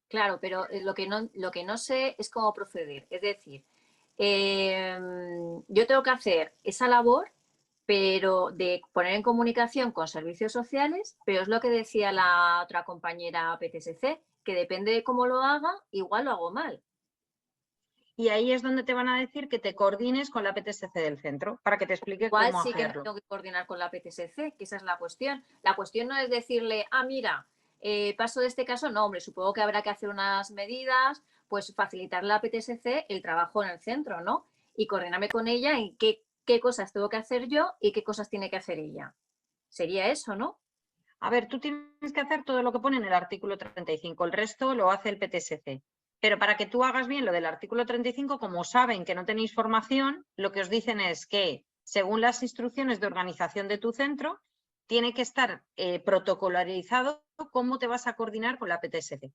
[SPEAKER 9] Claro, pero lo que no sé es cómo proceder. Es decir, yo tengo que hacer esa labor, pero de poner en comunicación con servicios sociales, pero es lo que decía la otra compañera PTSC, que depende de cómo lo haga, igual lo hago mal.
[SPEAKER 1] Y ahí es donde te van a decir que te coordines con la PTSC del centro, para que te explique
[SPEAKER 9] Igual
[SPEAKER 1] cómo
[SPEAKER 9] sí que me
[SPEAKER 1] hacerlo.
[SPEAKER 9] tengo que coordinar con la PTSC, que esa es la cuestión. La cuestión no es decirle, mira, paso de este caso, no, hombre, supongo que habrá que hacer unas medidas, pues facilitarle a la PTSC el trabajo en el centro, ¿no? Y coordinarme con ella en qué cosas tengo que hacer yo y qué cosas tiene que hacer ella. Sería eso, ¿no?
[SPEAKER 1] A ver, tú tienes que hacer todo lo que pone en el artículo 35, el resto lo hace el PTSC. Pero para que tú hagas bien lo del artículo 35, como saben que no tenéis formación, lo que os dicen es que, según las instrucciones de organización de tu centro, tiene que estar protocolarizado cómo te vas a coordinar con la PTSC.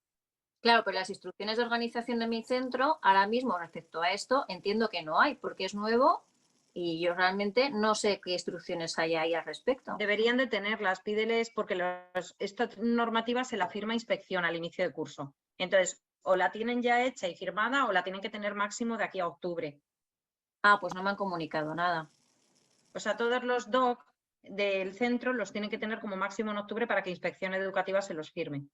[SPEAKER 9] Claro, pero las instrucciones de organización de mi centro, ahora mismo respecto a esto, entiendo que no hay, porque es nuevo y yo realmente no sé qué instrucciones hay ahí al respecto.
[SPEAKER 1] Deberían de tenerlas, pídeles, porque esta normativa se la firma inspección al inicio de curso. Entonces, o la tienen ya hecha y firmada o la tienen que tener máximo de aquí a octubre.
[SPEAKER 9] Pues no me han comunicado nada.
[SPEAKER 1] O sea, todos los DOC del centro los tienen que tener como máximo en octubre para que Inspección Educativa se los firme.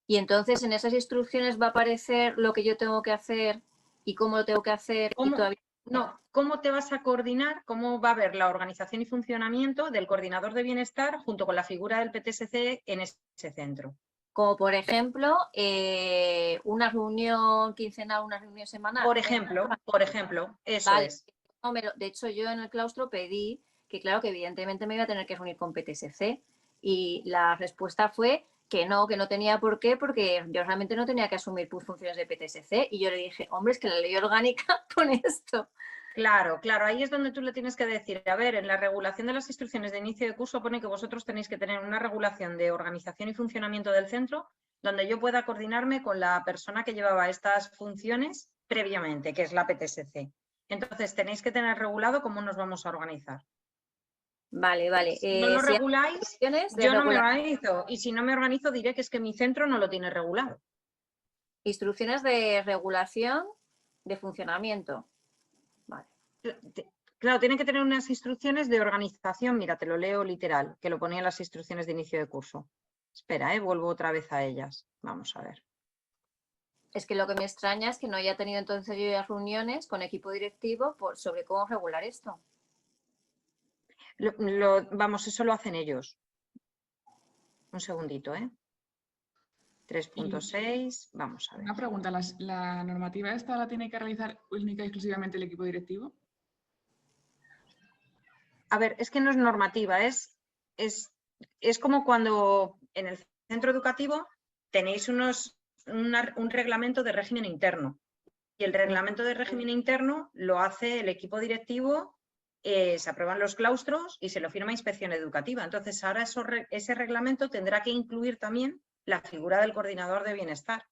[SPEAKER 9] Y entonces en esas instrucciones va a aparecer lo que yo tengo que hacer y cómo lo tengo que hacer.
[SPEAKER 1] ¿Cómo?
[SPEAKER 9] Y todavía...
[SPEAKER 1] No, ¿cómo te vas a coordinar? ¿Cómo va a haber la organización y funcionamiento del coordinador de bienestar junto con la figura del PTSC en ese centro?
[SPEAKER 9] Como por ejemplo, una reunión quincenal, una reunión semanal.
[SPEAKER 1] Por ejemplo, eso
[SPEAKER 9] vale.
[SPEAKER 1] es.
[SPEAKER 9] No, de hecho, yo en el claustro pedí que, claro, que evidentemente me iba a tener que reunir con PTSC y la respuesta fue que no tenía por qué, porque yo realmente no tenía que asumir funciones de PTSC y yo le dije, hombre, es que la ley orgánica pone esto.
[SPEAKER 1] Claro, ahí es donde tú le tienes que decir, a ver, en la regulación de las instrucciones de inicio de curso pone que vosotros tenéis que tener una regulación de organización y funcionamiento del centro donde yo pueda coordinarme con la persona que llevaba estas funciones previamente, que es la PTSC. Entonces, tenéis que tener regulado cómo nos vamos a organizar.
[SPEAKER 9] Vale.
[SPEAKER 1] Si no lo reguláis, yo no me organizo. Y si no me organizo, diré que es que mi centro no lo tiene regulado.
[SPEAKER 9] Instrucciones de regulación de funcionamiento. Vale.
[SPEAKER 1] Claro, tienen que tener unas instrucciones de organización. Mira, te lo leo literal, que lo ponía en las instrucciones de inicio de curso. Espera, vuelvo otra vez a ellas. Vamos a ver.
[SPEAKER 9] Es que lo que me extraña es que no haya tenido entonces yo ya reuniones con equipo directivo sobre cómo regular esto.
[SPEAKER 1] Vamos, eso lo hacen ellos. Un segundito, 3.6, vamos a ver.
[SPEAKER 12] Una pregunta, ¿la normativa esta la tiene que realizar única y exclusivamente el equipo directivo?
[SPEAKER 1] A ver, es que no es normativa, es como cuando en el centro educativo tenéis unos un reglamento de régimen interno. Y el reglamento de régimen interno lo hace el equipo directivo, se aprueban los claustros y se lo firma Inspección Educativa. Entonces, ahora ese reglamento tendrá que incluir también la figura del coordinador de bienestar.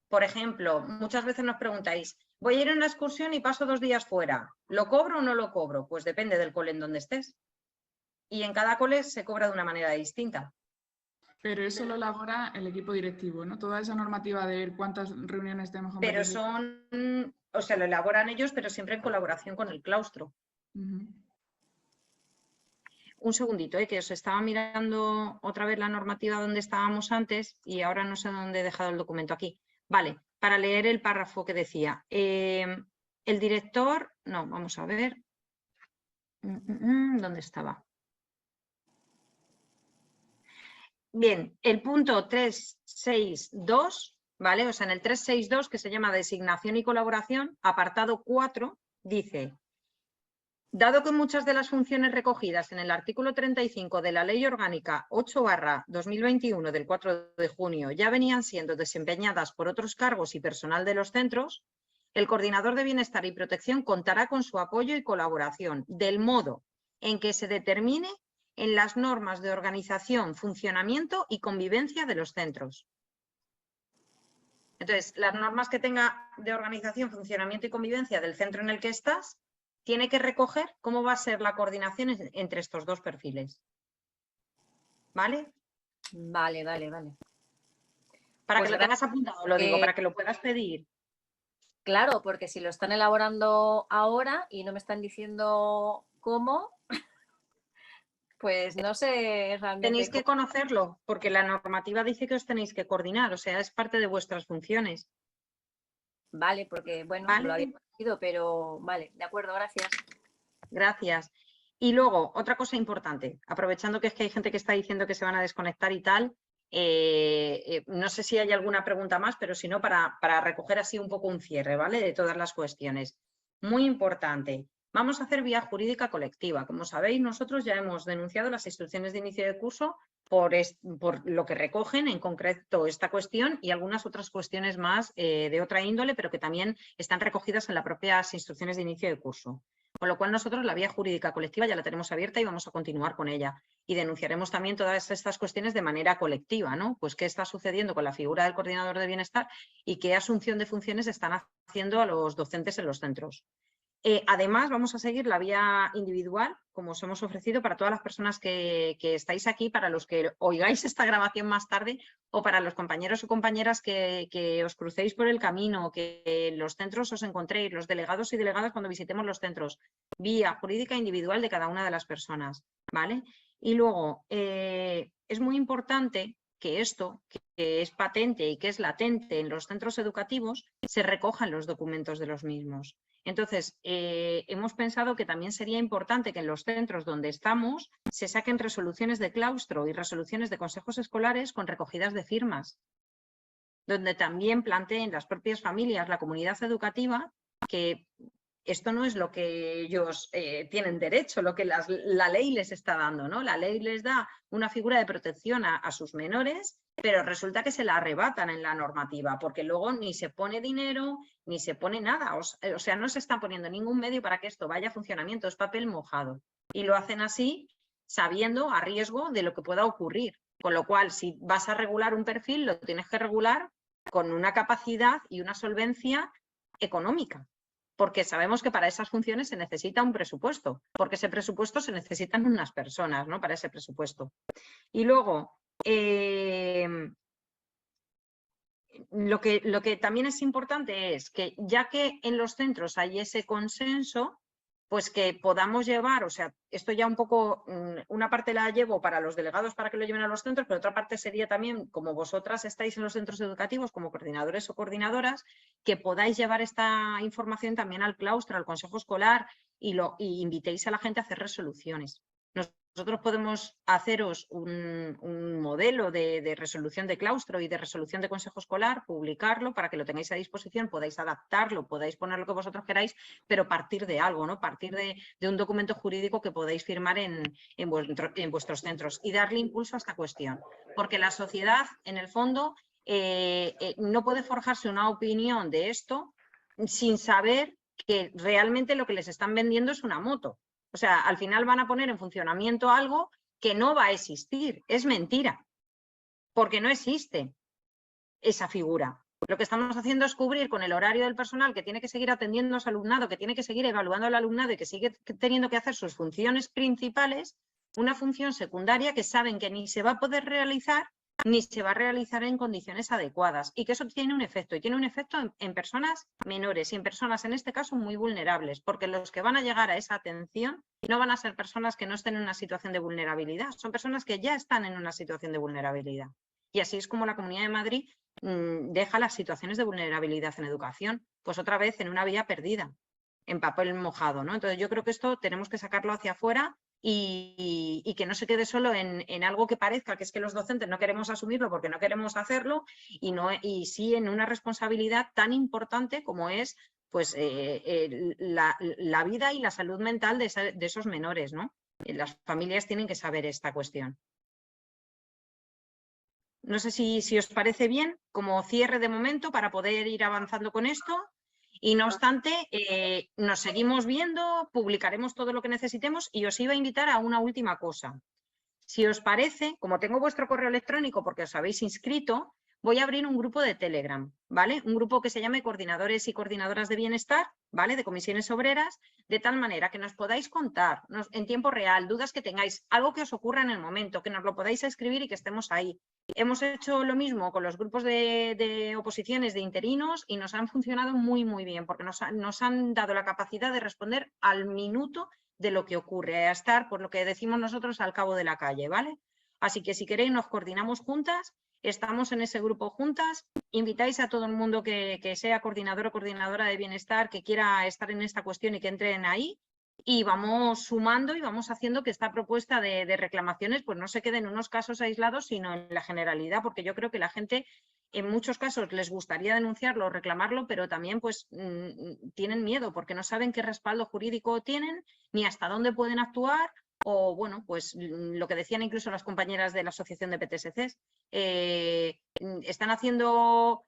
[SPEAKER 1] Por ejemplo, muchas veces nos preguntáis, voy a ir a una excursión y paso 2 días fuera, ¿lo cobro o no lo cobro? Pues depende del cole en donde estés. Y en cada cole se cobra de una manera distinta.
[SPEAKER 12] Pero eso lo elabora el equipo directivo, ¿no? Toda esa normativa de ver cuántas reuniones tenemos con
[SPEAKER 1] Pero
[SPEAKER 12] PTSC.
[SPEAKER 1] o sea, lo elaboran ellos, pero siempre en colaboración con el claustro. Un segundito, que os estaba mirando otra vez la normativa donde estábamos antes y ahora no sé dónde he dejado el documento aquí. Vale, para leer el párrafo que decía. El director, no, vamos a ver. ¿Dónde estaba? Bien, el punto 362, ¿vale? O sea, en el 362, que se llama Designación y Colaboración, apartado 4, dice: dado que muchas de las funciones recogidas en el artículo 35 de la Ley Orgánica 8/2021 del 4 de junio ya venían siendo desempeñadas por otros cargos y personal de los centros, el Coordinador de Bienestar y Protección contará con su apoyo y colaboración, del modo en que se determine en las normas de organización, funcionamiento y convivencia de los centros. Entonces, las normas que tenga de organización, funcionamiento y convivencia del centro en el que estás, tiene que recoger cómo va a ser la coordinación entre estos dos perfiles. ¿Vale?
[SPEAKER 9] Vale.
[SPEAKER 1] Para
[SPEAKER 9] Pues
[SPEAKER 1] que lo tengas apuntado, lo digo, para que lo puedas pedir.
[SPEAKER 9] Claro, porque si lo están elaborando ahora y no me están diciendo cómo, pues no sé realmente.
[SPEAKER 1] Tenéis que conocerlo, porque la normativa dice que os tenéis que coordinar, o sea, es parte de vuestras funciones.
[SPEAKER 9] Vale, porque bueno,
[SPEAKER 1] ¿Vale?
[SPEAKER 9] lo había conocido, pero vale, de acuerdo, gracias.
[SPEAKER 1] Gracias. Y luego, otra cosa importante, aprovechando que es que hay gente que está diciendo que se van a desconectar y tal, no sé si hay alguna pregunta más, pero si no, para recoger así un poco un cierre, ¿vale? De todas las cuestiones. Muy importante. Vamos a hacer vía jurídica colectiva. Como sabéis, nosotros ya hemos denunciado las instrucciones de inicio de curso por lo que recogen, en concreto esta cuestión y algunas otras cuestiones más de otra índole, pero que también están recogidas en las propias instrucciones de inicio de curso. Con lo cual nosotros la vía jurídica colectiva ya la tenemos abierta y vamos a continuar con ella. Y denunciaremos también todas estas cuestiones de manera colectiva, ¿no? Pues qué está sucediendo con la figura del coordinador de bienestar y qué asunción de funciones están haciendo a los docentes en los centros. Además, vamos a seguir la vía individual, como os hemos ofrecido para todas las personas que estáis aquí, para los que oigáis esta grabación más tarde o para los compañeros o compañeras que os crucéis por el camino, que en los centros os encontréis, los delegados y delegadas cuando visitemos los centros, vía jurídica individual de cada una de las personas, ¿vale? Y luego, es muy importante que esto, que es patente y que es latente en los centros educativos, se recoja en los documentos de los mismos. Entonces, hemos pensado que también sería importante que en los centros donde estamos se saquen resoluciones de claustro y resoluciones de consejos escolares con recogidas de firmas, donde también planteen las propias familias, la comunidad educativa, que esto no es lo que ellos tienen derecho, lo que la ley les está dando, ¿no? La ley les da una figura de protección a sus menores, pero resulta que se la arrebatan en la normativa, porque luego ni se pone dinero, ni se pone nada. O sea, no se está poniendo ningún medio para que esto vaya a funcionamiento, es papel mojado. Y lo hacen así, sabiendo a riesgo de lo que pueda ocurrir. Con lo cual, si vas a regular un perfil, lo tienes que regular con una capacidad y una solvencia económica. Porque sabemos que para esas funciones se necesita un presupuesto, porque ese presupuesto se necesitan unas personas, ¿no? Para ese presupuesto. Y luego, lo que también es importante es que ya que en los centros hay ese consenso, pues que podamos llevar, o sea, esto ya un poco, una parte la llevo para los delegados para que lo lleven a los centros, pero otra parte sería también, como vosotras estáis en los centros educativos como coordinadores o coordinadoras, que podáis llevar esta información también al claustro, al consejo escolar y invitéis a la gente a hacer resoluciones. Nosotros podemos haceros un modelo de resolución de claustro y de resolución de consejo escolar, publicarlo para que lo tengáis a disposición, podáis adaptarlo, podáis poner lo que vosotros queráis, pero partir de algo, ¿no? Partir de un documento jurídico que podáis firmar en vuestros centros y darle impulso a esta cuestión. Porque la sociedad, en el fondo, no puede forjarse una opinión de esto sin saber que realmente lo que les están vendiendo es una moto. O sea, al final van a poner en funcionamiento algo que no va a existir. Es mentira, porque no existe esa figura. Lo que estamos haciendo es cubrir con el horario del personal que tiene que seguir atendiendo a su alumnado, que tiene que seguir evaluando al alumnado y que sigue teniendo que hacer sus funciones principales, una función secundaria que saben que ni se va a poder realizar ni se va a realizar en condiciones adecuadas, y que eso tiene un efecto, y tiene un efecto en personas menores y en personas, en este caso, muy vulnerables, porque los que van a llegar a esa atención no van a ser personas que no estén en una situación de vulnerabilidad, son personas que ya están en una situación de vulnerabilidad. Y así es como la Comunidad de Madrid deja las situaciones de vulnerabilidad en educación, pues otra vez en una vía perdida, en papel mojado, ¿no? Entonces yo creo que esto tenemos que sacarlo hacia afuera y que no se quede solo en algo que parezca que es que los docentes no queremos asumirlo porque no queremos hacerlo, y sí en una responsabilidad tan importante como es pues, la vida y la salud mental de esos menores, ¿no? Las familias tienen que saber esta cuestión. No sé si os parece bien como cierre de momento para poder ir avanzando con esto. Y no obstante, nos seguimos viendo, publicaremos todo lo que necesitemos, y os iba a invitar a una última cosa. Si os parece, como tengo vuestro correo electrónico porque os habéis inscrito, voy a abrir un grupo de Telegram, ¿vale? Un grupo que se llame Coordinadores y Coordinadoras de Bienestar, ¿vale? De comisiones obreras, de tal manera que nos podáis contar en tiempo real, dudas que tengáis, algo que os ocurra en el momento, que nos lo podáis escribir y que estemos ahí. Hemos hecho lo mismo con los grupos de oposiciones de interinos y nos han funcionado muy, muy bien, porque nos han dado la capacidad de responder al minuto de lo que ocurre, a estar, por lo que decimos nosotros, al cabo de la calle, ¿vale? Así que si queréis nos coordinamos juntas, estamos en ese grupo juntas, invitáis a todo el mundo que sea coordinador o coordinadora de bienestar, que quiera estar en esta cuestión y que entren ahí, y vamos sumando y vamos haciendo que esta propuesta de reclamaciones pues no se quede en unos casos aislados, sino en la generalidad, porque yo creo que la gente en muchos casos les gustaría denunciarlo o reclamarlo, pero también pues tienen miedo porque no saben qué respaldo jurídico tienen ni hasta dónde pueden actuar, o bueno, pues lo que decían incluso las compañeras de la Asociación de PTSCs, están haciendo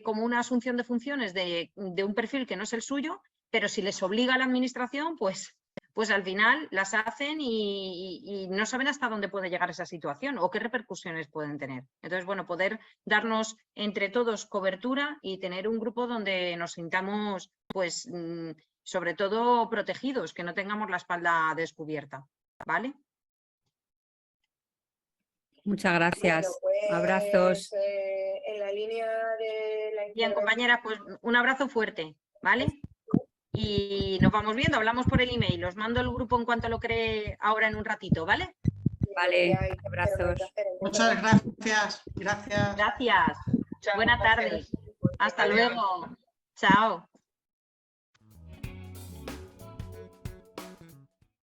[SPEAKER 1] como una asunción de funciones de un perfil que no es el suyo, pero si les obliga a la administración, pues al final las hacen y no saben hasta dónde puede llegar esa situación o qué repercusiones pueden tener. Entonces, bueno, poder darnos entre todos cobertura y tener un grupo donde nos sintamos, pues, sobre todo protegidos, que no tengamos la espalda descubierta, ¿vale?
[SPEAKER 3] Muchas gracias.
[SPEAKER 13] Bueno, pues,
[SPEAKER 3] abrazos.
[SPEAKER 13] En la línea de la
[SPEAKER 1] Bien, compañeras, pues un abrazo fuerte, ¿vale? Y nos vamos viendo, hablamos por el email. Os mando el grupo en cuanto lo cree ahora en un ratito, ¿vale?
[SPEAKER 3] Vale, abrazos.
[SPEAKER 7] Muchas gracias. Gracias.
[SPEAKER 1] Gracias. Buena tarde. Hasta luego. Chao.